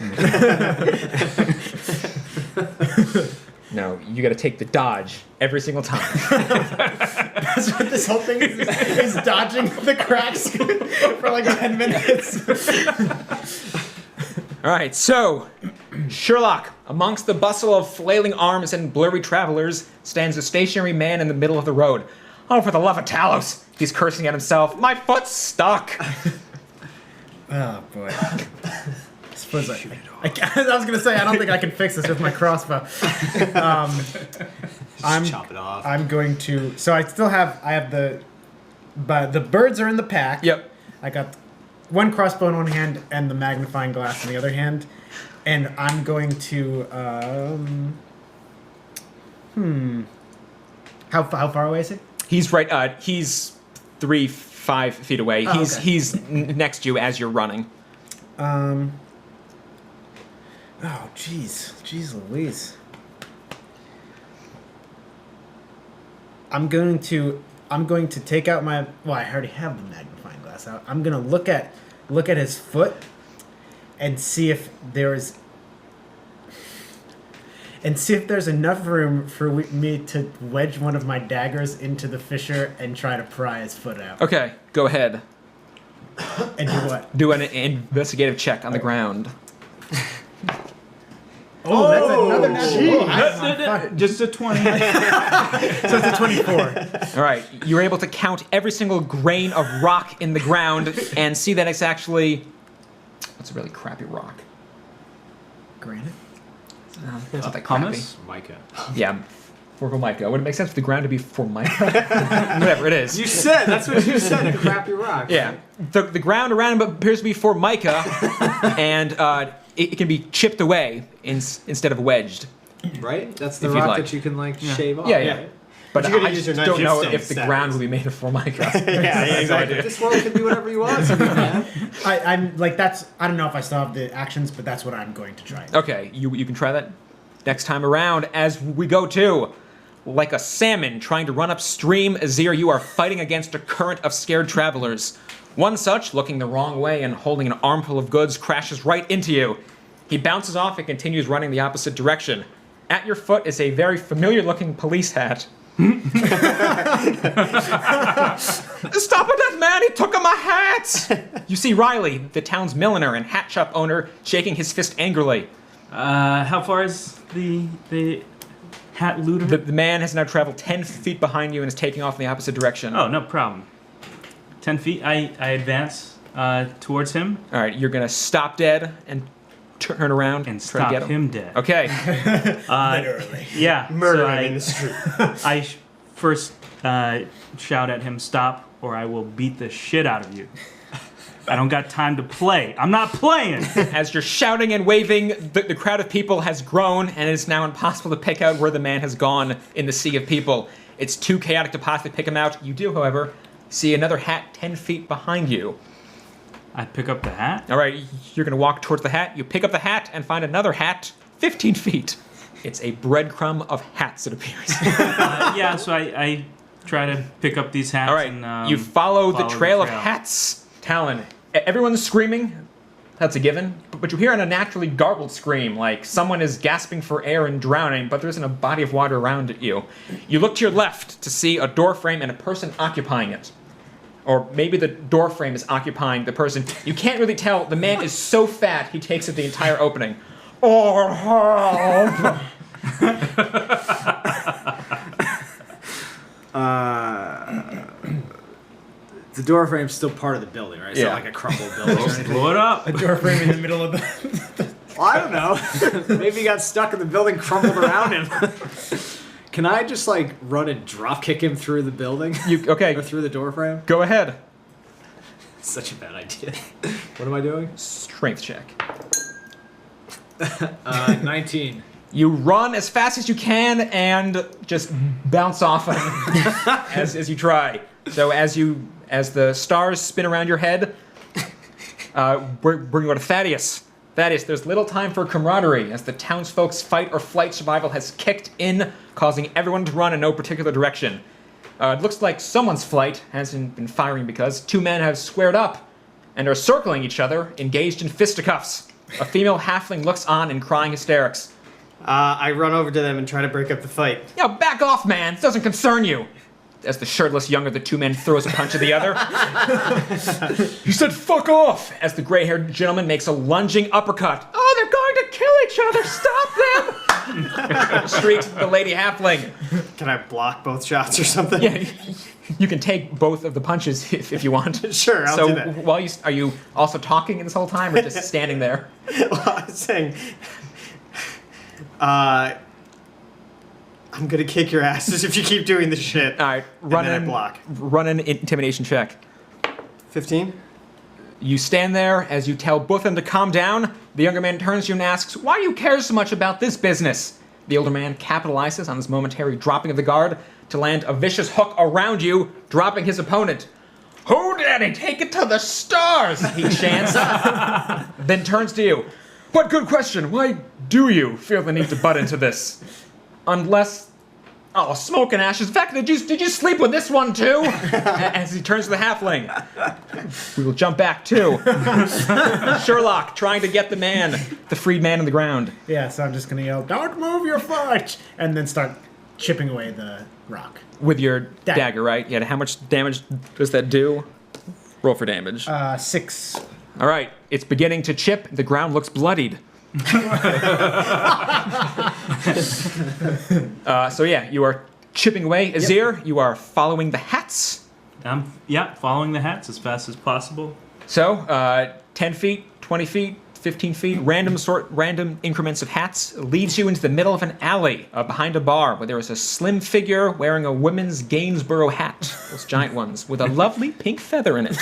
No, you gotta take the dodge every single time. That's what this whole thing is dodging the cracks for like 10 minutes. Alright, so, Sherlock, amongst the bustle of flailing arms and blurry travelers, stands a stationary man in the middle of the road. Oh, for the love of Talos! He's cursing at himself. My foot's stuck! Oh, boy. I suppose I was going to say, I don't think I can fix this with my crossbow. Chop it off. I'm going to... So I have the birds are in the pack. Yep. I got one crossbow in one hand and the magnifying glass in the other hand. And I'm going to... How far away is he? He's right, he's 5 feet away. Oh, he's okay. he's next to you as you're running. Oh, jeez. Jeez Louise. I'm going to take out my... Well, I already have the magnifying glass out. I'm going to look at his foot and see if there's enough room for me to wedge one of my daggers into the fissure and try to pry his foot out. Okay, go ahead. And do what? Do an investigative check on the ground. Oh, that's another natural. Just a 20. So it's a 24. All right, you're able to count every single grain of rock in the ground and see that it's actually... What's a really crappy rock? Granite? It's not that crappy. Pumice? Mica. Yeah, Formica. Would it make sense for the ground to be Formica? Whatever it is. That's what you said, a crappy rock. Yeah, the ground around him appears to be Formica, and it can be chipped away instead of wedged. Right? That's the If you'd rock like. that you can, shave off. Yeah, yeah. Right? But you're gonna I use just your don't know nightstick if the instead. ground will be made of formica. Yeah, exactly. This world can be whatever you want, man. I'm like that's. I don't know if I still have the actions, but that's what I'm going to try. Okay, you can try that next time around as we go to. Like a salmon trying to run upstream, Azir, you are fighting against a current of scared travelers. One such, looking the wrong way and holding an armful of goods, crashes right into you. He bounces off and continues running the opposite direction. At your foot is a very familiar-looking police hat. Stop it, that man! He took my hat! You see Riley, the town's milliner and hat shop owner, shaking his fist angrily. How far is the hat looter? The man has now traveled 10 feet behind you and is taking off in the opposite direction. Oh, no problem. 10 feet, I advance towards him. All right, you're going to stop dead and turn around and try to stop get him dead. Okay. Literally. Yeah. Murder so him in the street. I first shout at him, stop, or I will beat the shit out of you. I don't got time to play. I'm not playing. As you're shouting and waving, the crowd of people has grown, and it is now impossible to pick out where the man has gone in the sea of people. It's too chaotic to possibly pick him out. You do, however, see another hat 10 feet behind you. I pick up the hat. All right, you're going to walk towards the hat. You pick up the hat and find another hat 15 feet. It's a breadcrumb of hats, it appears. Yeah, so I try to pick up these hats. All right, and, you follow the trail of hats. Talon, everyone's screaming. That's a given. But you hear an unnaturally garbled scream, like someone is gasping for air and drowning, but there isn't a body of water around you. You look to your left to see a door frame and a person occupying it. Or maybe the door frame is occupying the person. You can't really tell. The man is so fat, he takes up the entire opening. Or help! The door frame's still part of the building, right? It's not like a crumbled building or anything. Blow it up. A door frame in the middle of the. Well, I don't know. Maybe he got stuck in the building, crumbled around him. Can I just like run and drop kick him through the building? Okay. Or through the door frame? Go ahead. Such a bad idea. What am I doing? Strength check. 19. You run as fast as you can and just bounce off him as you try. So as the stars spin around your head, we're going to go to Thaddeus. Thaddeus, there's little time for camaraderie as the townsfolk's fight or flight survival has kicked in, causing everyone to run in no particular direction. It looks like someone's flight hasn't been firing because two men have squared up and are circling each other, engaged in fisticuffs. A female halfling looks on in crying hysterics. I run over to them and try to break up the fight. Yo, back off, man. This doesn't concern you. As the shirtless younger of the two men throws a punch at the other. You said fuck off! As the gray-haired gentleman makes a lunging uppercut. Oh, they're going to kill each other! Stop them! Shrieks the lady halfling. Can I block both shots or something? Yeah, you can take both of the punches if you want. Sure, I'll do that. So, are you also talking this whole time or just standing there? Well, I was saying, I'm gonna kick your asses if you keep doing this shit. All right, run an intimidation check. 15? You stand there as you tell both of them to calm down. The younger man turns to you and asks, "Why do you care so much about this business?" The older man capitalizes on this momentary dropping of the guard to land a vicious hook around you, dropping his opponent. "Who daddy, take it to the stars!" he chants. Then turns to you. "What good question. Why do you feel the need to butt into this? Unless... Oh, smoke and ashes. In fact, did you sleep with this one too?" As he turns to the halfling. We will jump back too. Sherlock trying to get the freed man on the ground. Yeah, so I'm just gonna yell, "Don't move your foot!" and then start chipping away the rock. With your dagger, right? Yeah, how much damage does that do? Roll for damage. 6. All right, it's beginning to chip. The ground looks bloodied. So yeah, you are chipping away. Azir, you are following the hats. Following the hats as fast as possible. So, 10 feet, 20 feet, 15 feet, random increments of hats leads you into the middle of an alley behind a bar where there is a slim figure wearing a women's Gainsborough hat, those giant ones, with a lovely pink feather in it,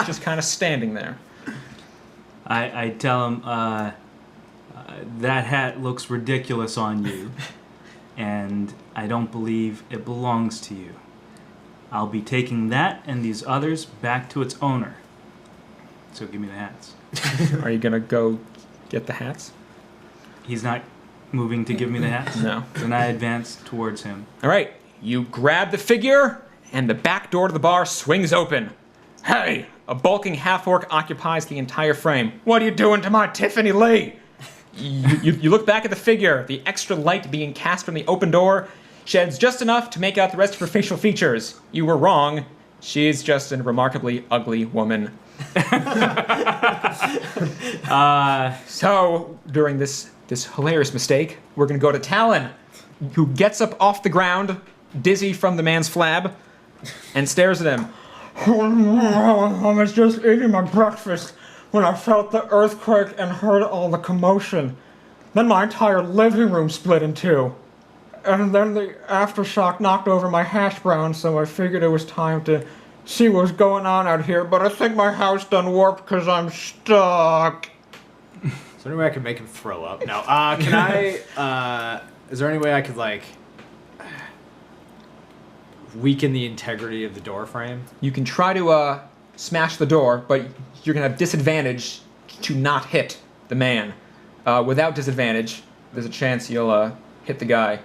just kind of standing there. I tell him, that hat looks ridiculous on you. and I don't believe it belongs to you. I'll be taking that and these others back to its owner. So give me the hats. Are you gonna go get the hats? He's not moving to give me the hats? No. Then I advance towards him. All right, you grab the figure, and the back door to the bar swings open. Hey, a bulking half-orc occupies the entire frame. What are you doing to my Tiffany Lee? You look back at the figure. The extra light being cast from the open door sheds just enough to make out the rest of her facial features. You were wrong. She's just a remarkably ugly woman. So, during this hilarious mistake, we're going to go to Talon, who gets up off the ground, dizzy from the man's flab, and stares at him. I was just eating my breakfast when I felt the earthquake and heard all the commotion. Then my entire living room split in two. And then the aftershock knocked over my hash brown, so I figured it was time to see what's going on out here. But I think my house done warped because I'm stuck. Is there any way I can make him throw up? No. Can I... is there any way I could, like... weaken the integrity of the door frame? You can try to smash the door, but you're going to have disadvantage to not hit the man. Without disadvantage, there's a chance you'll hit the guy.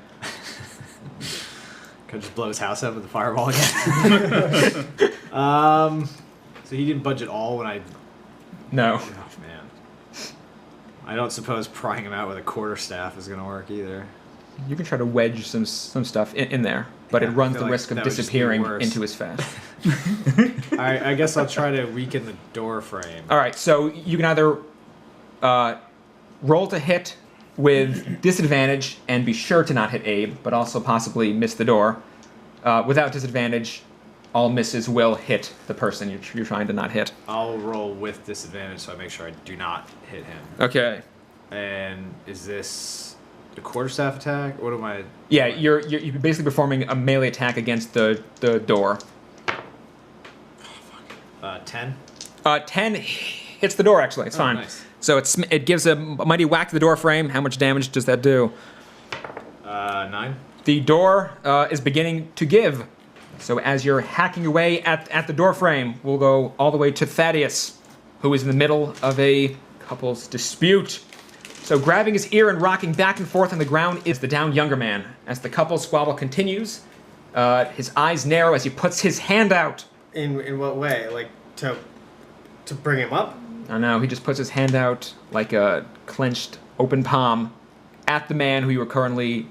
Could I just blow his house up with the fireball again? So he didn't budge at all when I... No. Oh, man. I don't suppose prying him out with a quarterstaff is going to work either. You can try to wedge some stuff in there, but it runs the risk of disappearing into his fast. I guess I'll try to weaken the door frame. All right, so you can either roll to hit with disadvantage and be sure to not hit Abe, but also possibly miss the door. Without disadvantage, all misses will hit the person you're trying to not hit. I'll roll with disadvantage so I make sure I do not hit him. Okay. And is this a quarterstaff attack? What am I... Yeah, you're basically performing a melee attack against the door. 10? 10 hits the door, actually. It's fine. Nice. So it gives a mighty whack to the door frame. How much damage does that do? 9. The door is beginning to give. So as you're hacking away at the door frame, we'll go all the way to Thaddeus, who is in the middle of a couple's dispute. So grabbing his ear and rocking back and forth on the ground is the downed younger man. As the couple's squabble continues, his eyes narrow as he puts his hand out. In what way? Like to bring him up? Oh no, he just puts his hand out like a clenched open palm at the man who you are currently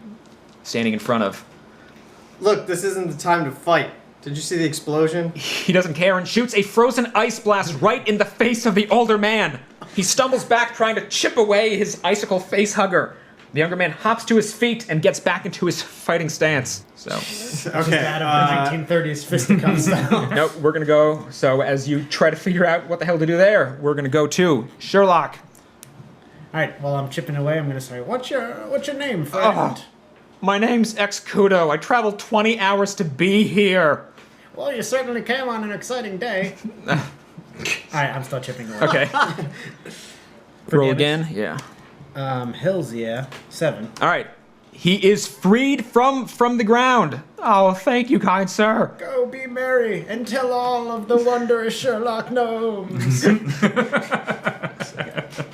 standing in front of. Look, this isn't the time to fight. Did you see the explosion? He doesn't care and shoots a frozen ice blast right in the face of the older man. He stumbles back trying to chip away his icicle face hugger. The younger man hops to his feet and gets back into his fighting stance. So, okay. That of 1930s fisticuffs style. Nope, we're gonna go. So as you try to figure out what the hell to do there, we're gonna go to Sherlock. All right. While I'm chipping away, I'm gonna say, "What's your name, friend?" My name's Excudo. I traveled 20 hours to be here. Well, you certainly came on an exciting day. All right, I'm still chipping away. Okay. Roll again. Yeah. Hills, yeah. 7. All right. He is freed from the ground. Oh, thank you, kind sir. Go be merry and tell all of the wondrous Sherlock Gnomes.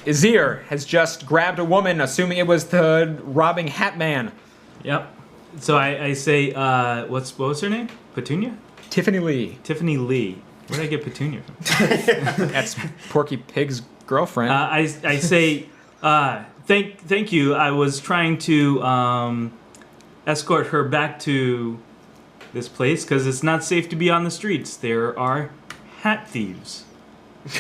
Azir has just grabbed a woman, assuming it was the robbing hat man. Yep. So I say, what was her name? Petunia? Tiffany Lee. Tiffany Lee. Where did I get Petunia from? That's Porky Pig's girlfriend. I say, thank you. I was trying to escort her back to this place because it's not safe to be on the streets. There are hat thieves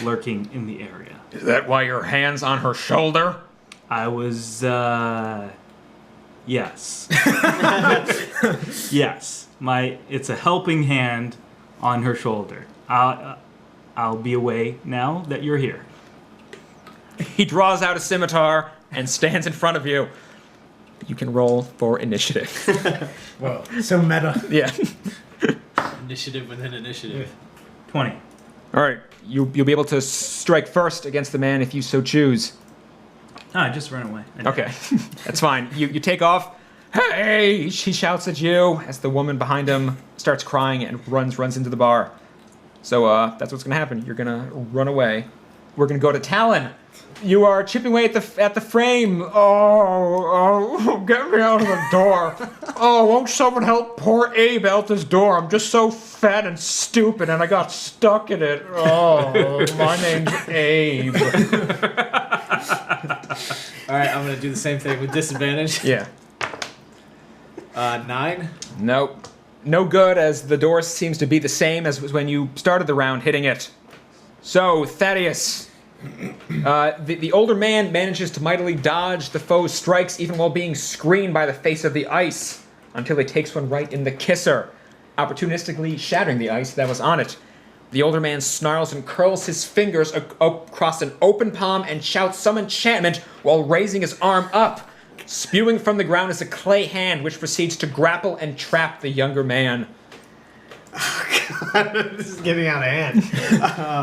lurking in the area. Is that why your hand's on her shoulder? I was, yes. Yes. It's a helping hand on her shoulder. I'll be away now that you're here. He draws out a scimitar and stands in front of you. You can roll for initiative. Whoa, so meta. Yeah. Initiative within initiative. 20. All right. You'll be able to strike first against the man if you so choose. Ah, just run away. Okay. That's fine. You take off. Hey! He shouts at you as the woman behind him starts crying and runs into the bar. So that's what's gonna happen. You're gonna run away. We're gonna go to Talon. You are chipping away at the frame. Oh, get me out of the door. Oh, won't someone help poor Abe out this door? I'm just so fat and stupid and I got stuck in it. Oh, my name's Abe. Alright, I'm gonna do the same thing with disadvantage. Yeah. 9? Nope. No good, as the door seems to be the same as when you started the round hitting it. So, Thaddeus. The older man manages to mightily dodge the foe's strikes even while being screened by the face of the ice until he takes one right in the kisser, opportunistically shattering the ice that was on it. The older man snarls and curls his fingers across an open palm and shouts some enchantment while raising his arm up. Spewing from the ground is a clay hand which proceeds to grapple and trap the younger man. Oh, God. This is getting out of hand.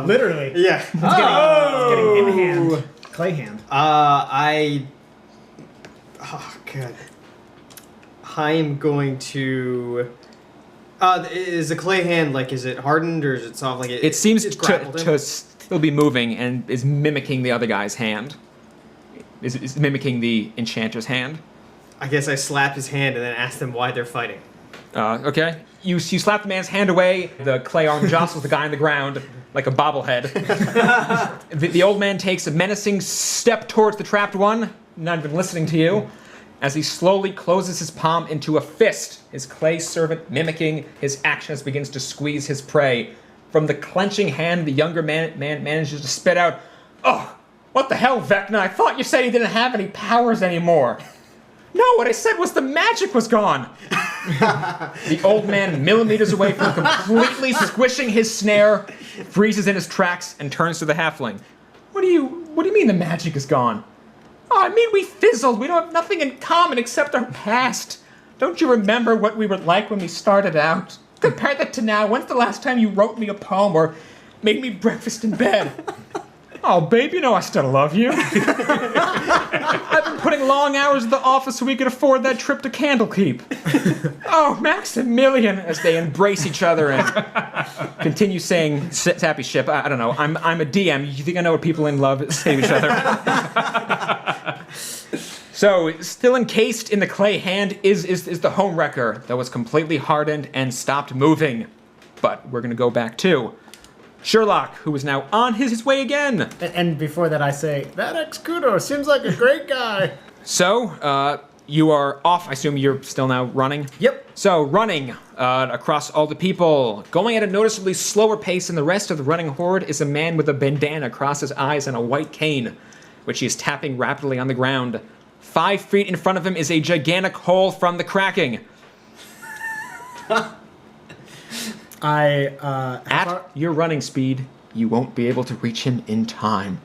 Literally. Yeah. It's getting in hand. Clay hand. Oh, God. I'm going to... is the clay hand, like, is it hardened or is it soft? Like It seems it's grappled him? to still be moving and is mimicking the other guy's hand. Is mimicking the enchanter's hand. I guess I slap his hand and then ask them why they're fighting. Okay. You slap the man's hand away. The clay arm jostles the guy on the ground like a bobblehead. The old man takes a menacing step towards the trapped one, not even listening to you, as he slowly closes his palm into a fist, his clay servant mimicking his actions begins to squeeze his prey. From the clenching hand, the younger man manages to spit out, "Oh, what the hell, Vecna? I thought you said he didn't have any powers anymore." "No, what I said was the magic was gone." The old man, millimeters away from completely squishing his snare, freezes in his tracks and turns to the halfling. What do you mean the magic is gone?" "Oh, I mean we fizzled. We don't have nothing in common except our past. Don't you remember what we were like when we started out? Compare that to now. When's the last time you wrote me a poem or made me breakfast in bed?" "Oh, babe, you know I still love you. I've been putting long hours at the office so we could afford that trip to Candlekeep." "Oh, Maximilian," as they embrace each other and continue saying sappy ship. I don't know. I'm a DM. You think I know what people in love say to each other? So, still encased in the clay hand is the homewrecker that was completely hardened and stopped moving. But we're going to go back to Sherlock, who is now on his way again. And before that, I say, that ex-Kudo seems like a great guy. So, you are off. I assume you're still now running? Yep. So, running across all the people. Going at a noticeably slower pace than the rest of the running horde is a man with a bandana across his eyes and a white cane, which he is tapping rapidly on the ground. 5 feet in front of him is a gigantic hole from the cracking. At your running speed, you won't be able to reach him in time.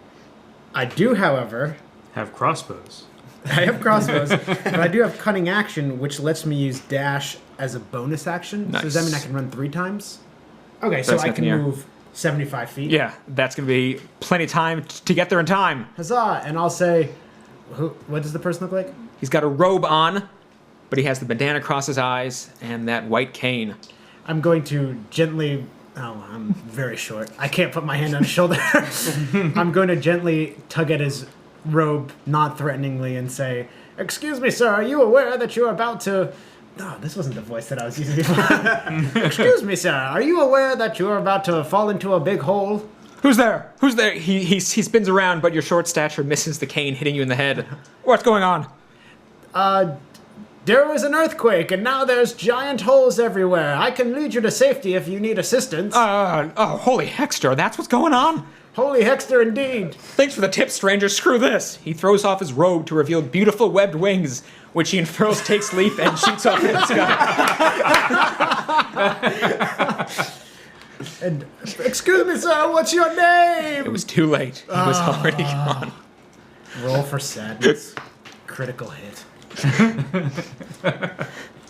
I do, however, Have crossbows. I have crossbows, but I do have cunning action, which lets me use dash as a bonus action. Nice. So does that mean I can run 3 times? Okay, so That's I up can in the air. move 75 feet. Yeah, that's going to be plenty of time to get there in time. Huzzah! And I'll say, what does the person look like? He's got a robe on, but he has the bandana across his eyes and that white cane. I'm going to gently... Oh, I'm very short. I can't put my hand on his shoulder. I'm going to gently tug at his robe, not threateningly, and say, "Excuse me, sir, are you aware that you're about to..." No, this wasn't the voice that I was using before. "Excuse me, sir, are you aware that you're about to fall into a big hole?" Who's there? Who's there? He spins around, but your short stature misses the cane hitting you in the head. What's going on? There was an earthquake, and now there's giant holes everywhere. I can lead you to safety if you need assistance. Holy Hexter, that's what's going on? Holy Hexter, indeed. Thanks for the tip, stranger. Screw this. He throws off his robe to reveal beautiful webbed wings, which he unfurls, takes leap, and shoots off into the sky. And, excuse me, sir, what's your name? It was too late. He was already gone. Roll for sadness. Critical hit.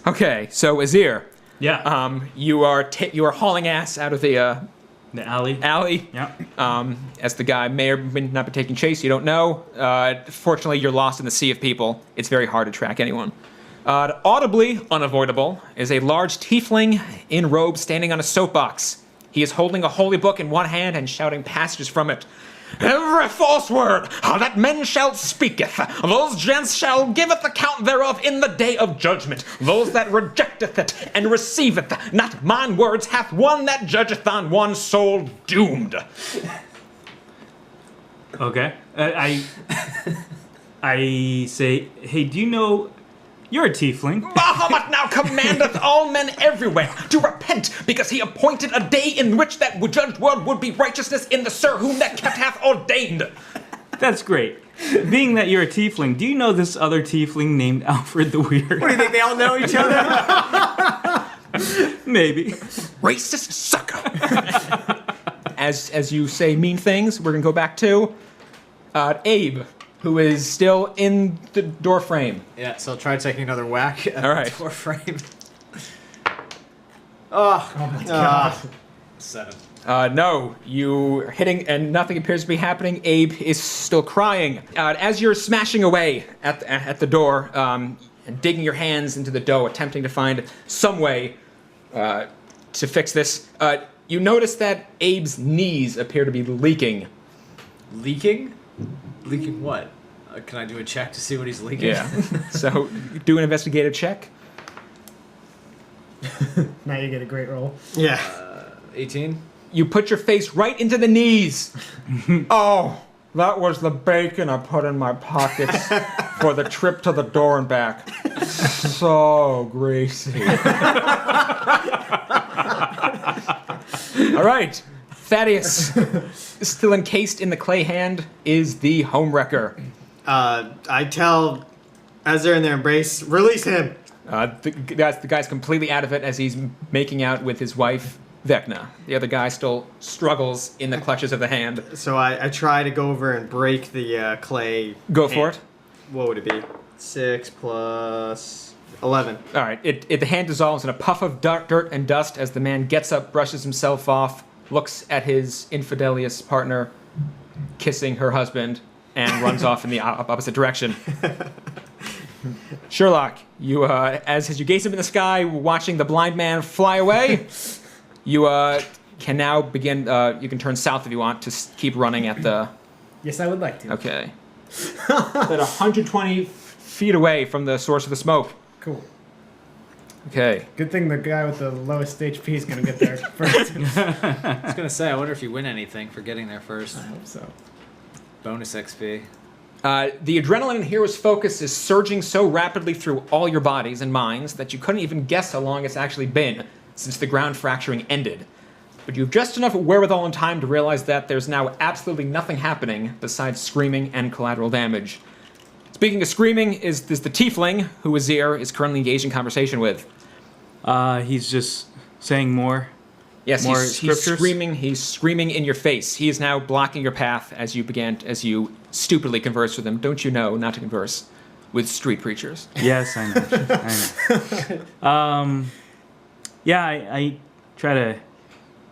Okay, so Azir, Yeah. you are hauling ass out of the the alley. alley. Yeah. As the guy may or may not be taking chase, you don't know. Fortunately, you're lost in the sea of people. It's very hard to track anyone. Audibly unavoidable is a large tiefling in robes standing on a soapbox. He is holding a holy book in one hand and shouting passages from it. Every false word that men shall speaketh, those gents shall giveth account thereof in the day of judgment. Those that rejecteth it and receiveth not mine words hath one that judgeth on one soul doomed. Okay. I say, hey, do you know you're a tiefling? Bahamut now commandeth all men everywhere to repent, because he appointed a day in which that judged word would be righteousness in the Sir whom that kept hath ordained. That's great. Being that you're a tiefling, do you know this other tiefling named Alfred the Weird? What do you think? They all know each other? Maybe. Racist sucker. As you say mean things, we're gonna go back to Abe, who is still in the door frame. Yeah, so I'll try taking another whack at All right. the door frame. Oh my god. 7. No, you are hitting and nothing appears to be happening. Abe is still crying. As you're smashing away at the door, and digging your hands into the dough, attempting to find some way to fix this, you notice that Abe's knees appear to be leaking. Leaking? Leaking what? Can I do a check to see what he's leaking? Yeah. So do an investigative check. Now you get a great roll. Yeah. 18? You put your face right into the knees. Oh, that was the bacon I put in my pockets for the trip to the door and back. So greasy. All right. Thaddeus, still encased in the clay hand, is the homewrecker. I tell, as they're in their embrace, release him. The guy's completely out of it as he's making out with his wife, Vecna. The other guy still struggles in the clutches of the hand. So I try to go over and break the clay. Go for it. What would it be? 6 plus 11. All right. The hand dissolves in a puff of dirt and dust as the man gets up, brushes himself off, looks at his infidelious partner, kissing her husband, and runs off in the opposite direction. Sherlock, you as you gaze up in the sky, watching the blind man fly away, you can now begin. You can turn south if you want to keep running at the. Yes, I would like to. Okay. About 120 feet away from the source of the smoke. Cool. Okay. Good thing the guy with the lowest HP is going to get there first. I was going to say, I wonder if you win anything for getting there first. I hope so. Bonus XP. The adrenaline and hero's focus is surging so rapidly through all your bodies and minds that you couldn't even guess how long it's actually been since the ground fracturing ended. But you have just enough wherewithal and time to realize that there's now absolutely nothing happening besides screaming and collateral damage. Speaking of screaming, is the tiefling who Azir is currently engaged in conversation with. He's just saying more. Yes, more he's screaming. He's screaming in your face. He is now blocking your path as you stupidly converse with him. Don't you know not to converse with street preachers? Yes, I know. Yeah, I try to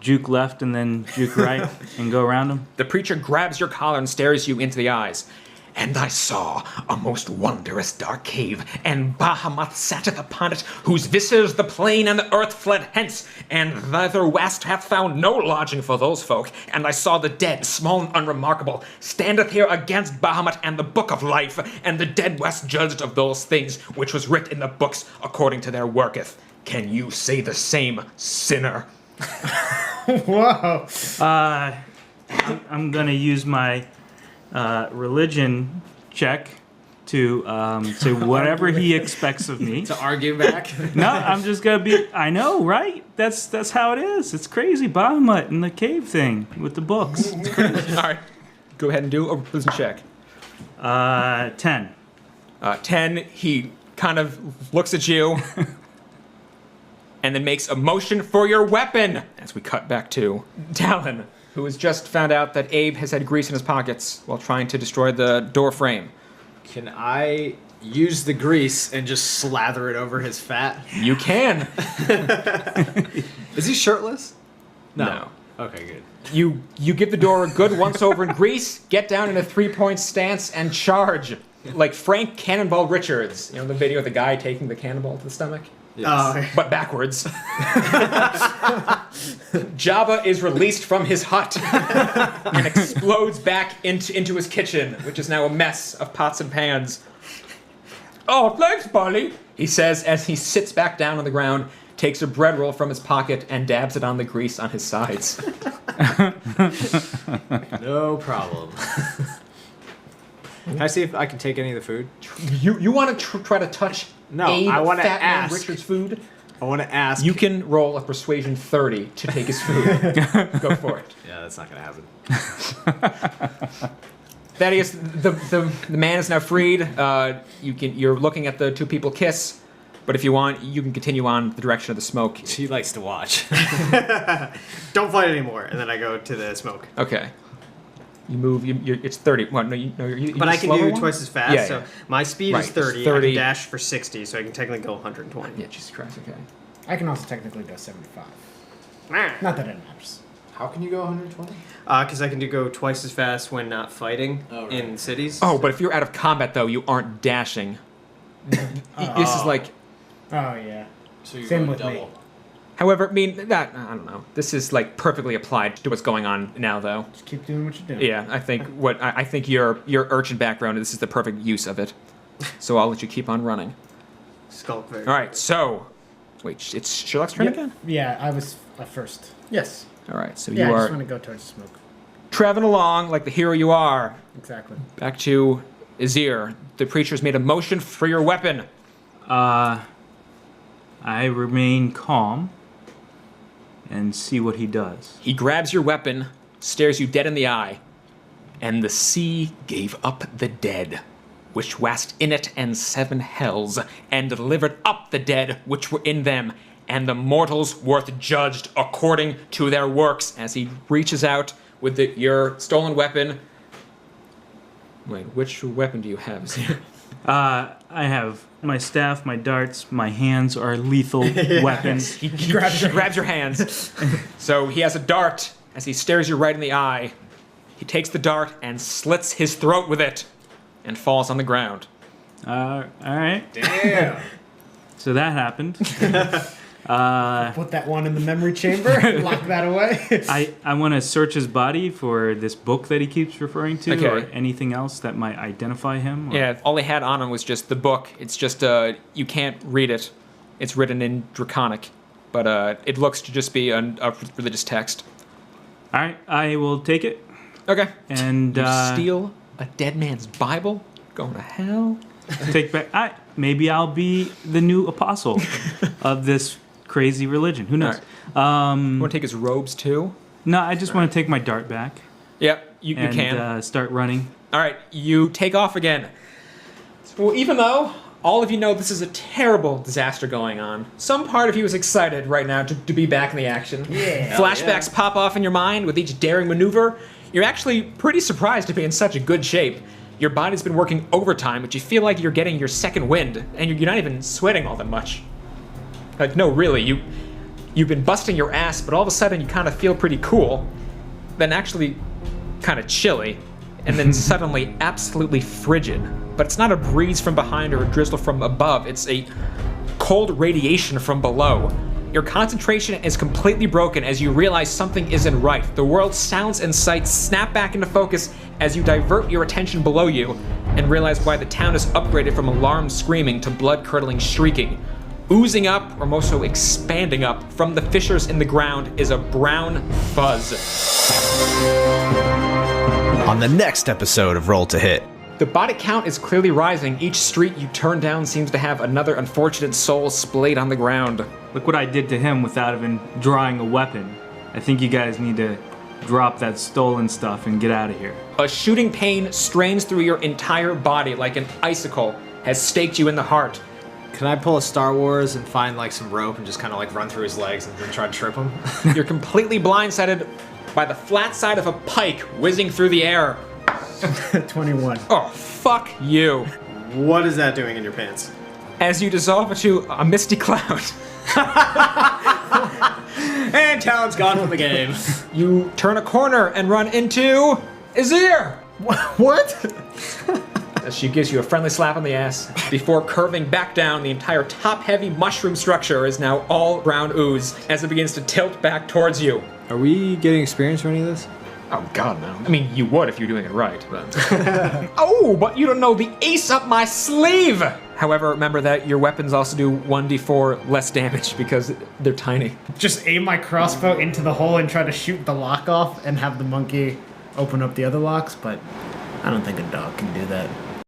juke left and then juke right and go around him. The preacher grabs your collar and stares you into the eyes. And I saw a most wondrous dark cave, and Bahamut satteth upon it, whose visage the plain and the earth fled hence, and thither west hath found no lodging for those folk. And I saw the dead, small and unremarkable, standeth here against Bahamut and the book of life, and the dead west judged of those things which was writ in the books according to their worketh. Can you say the same, sinner? Whoa. I'm gonna use my religion check to say whatever he expects of me. To argue back? No, I'm just gonna be. I know, right? That's how it is. It's crazy. Bahamut and the cave thing with the books. It's crazy. All right, go ahead and do a religion check. 10. 10. He kind of looks at you. And then makes a motion for your weapon, as we cut back to Talon, who has just found out that Abe has had grease in his pockets while trying to destroy the door frame. Can I use the grease and just slather it over his fat? You can. Is he shirtless? No. Okay, good. You give the door a good once-over in grease, get down in a 3-point stance, and charge. like Frank Cannonball Richards. You know the video of the guy taking the cannonball to the stomach? Yes. But backwards. Jabba is released from his hut and explodes back into his kitchen, which is now a mess of pots and pans. Oh, thanks, buddy, he says as he sits back down on the ground, takes a bread roll from his pocket, and dabs it on the grease on his sides. No problem. Can I see if I can take any of the food? You want to try to touch I want to Fat Man ask. Richard's food? I want to ask. You can roll a persuasion 30 to take his food. Go for it. Yeah, that's not going to happen. Thaddeus, the man is now freed. You're looking at the two people kiss, but if you want, you can continue on the direction of the smoke. She likes to watch. Don't fight anymore. And then I go to the smoke. Okay. You move. It's 30. What? No, you But I can do twice as fast. Yeah, So yeah. my speed Right, is 30. it's 30. I can dash for 60, so I can technically go 120. Yeah, Jesus Christ. Okay. I can also technically go 75. Not that it matters. How can you go 120? Because I can go twice as fast when not fighting in cities. Oh, but if you're out of combat though, you aren't dashing. This is like. Oh, yeah. So you're Same going with double. me. However, I mean that I don't know. This is like perfectly applied to what's going on now, though. Just keep doing what you're doing. Yeah, I think your urchin background. This is the perfect use of it. So I'll let you keep on running. Skulk very All right. So, wait, it's Sherlock's turn Yep. again. Yeah, I was first. Yes. All right. So Yeah, you I are just want to go towards the smoke. traveling along like the hero you are. Exactly. Back to Azir. The preacher's made a motion for your weapon. I remain calm and see what he does. He grabs your weapon, stares you dead in the eye, and the sea gave up the dead, which wast in it, and 7 hells, and delivered up the dead which were in them, and the mortals were judged according to their works. As he reaches out with your stolen weapon. Wait, which weapon do you have? Azir? I have my staff, my darts, my hands are lethal weapons. He grabs your hands. So he has a dart. As he stares you right in the eye, he takes the dart and slits his throat with it and falls on the ground. All right. Damn. So that happened. Put that one in the memory chamber. Lock that away. I want to search his body for this book that he keeps referring to, Okay. or anything else that might identify him. Or... Yeah, all he had on him was just the book. It's just, you can't read it. It's written in Draconic, but it looks to just be a religious text. All right, I will take it. Okay. And You steal a dead man's Bible? Going to hell? take back. Maybe I'll be the new apostle of this crazy religion. Who knows? You want to take his robes too? No, I just want to take my dart back. Yep, you and, can. Start running. All right, you take off again. Well, even though all of you know this is a terrible disaster going on, some part of you is excited right now to be back in the action. Yeah. Flashbacks pop off in your mind with each daring maneuver. You're actually pretty surprised to be in such a good shape. Your body's been working overtime, but you feel like you're getting your second wind, and you're not even sweating all that much. Like, no, really, you've been busting your ass, but all of a sudden you kind of feel pretty cool, then actually kind of chilly, and then suddenly absolutely frigid. But it's not a breeze from behind or a drizzle from above, it's a cold radiation from below. Your concentration is completely broken as you realize something isn't right. The world's sounds and sights snap back into focus as you divert your attention below you and realize why the town is upgraded from alarmed screaming to blood-curdling shrieking. Oozing up, or more so expanding up, from the fissures in the ground is a brown fuzz. On the next episode of Roll to Hit. The body count is clearly rising. Each street you turn down seems to have another unfortunate soul splayed on the ground. Look what I did to him without even drawing a weapon. I think you guys need to drop that stolen stuff and get out of here. A shooting pain strains through your entire body like an icicle has staked you in the heart. Can I pull a Star Wars and find like some rope and just kind of like run through his legs and then try to trip him? You're completely blindsided by the flat side of a pike whizzing through the air. 21. Oh, fuck you. What is that doing in your pants? As you dissolve into a misty cloud, And Talon's gone from the game. you turn a corner and run into Azir. What? as she gives you a friendly slap on the ass before curving back down. The entire top-heavy mushroom structure is now all brown ooze as it begins to tilt back towards you. Are we getting experience for any of this? Oh, God, no. I mean, you would if you're doing it right, but... Oh, but you don't know the ace up my sleeve! However, remember that your weapons also do 1d4 less damage because they're tiny. Just aim my crossbow into the hole and try to shoot the lock off and have the monkey open up the other locks, but I don't think a dog can do that.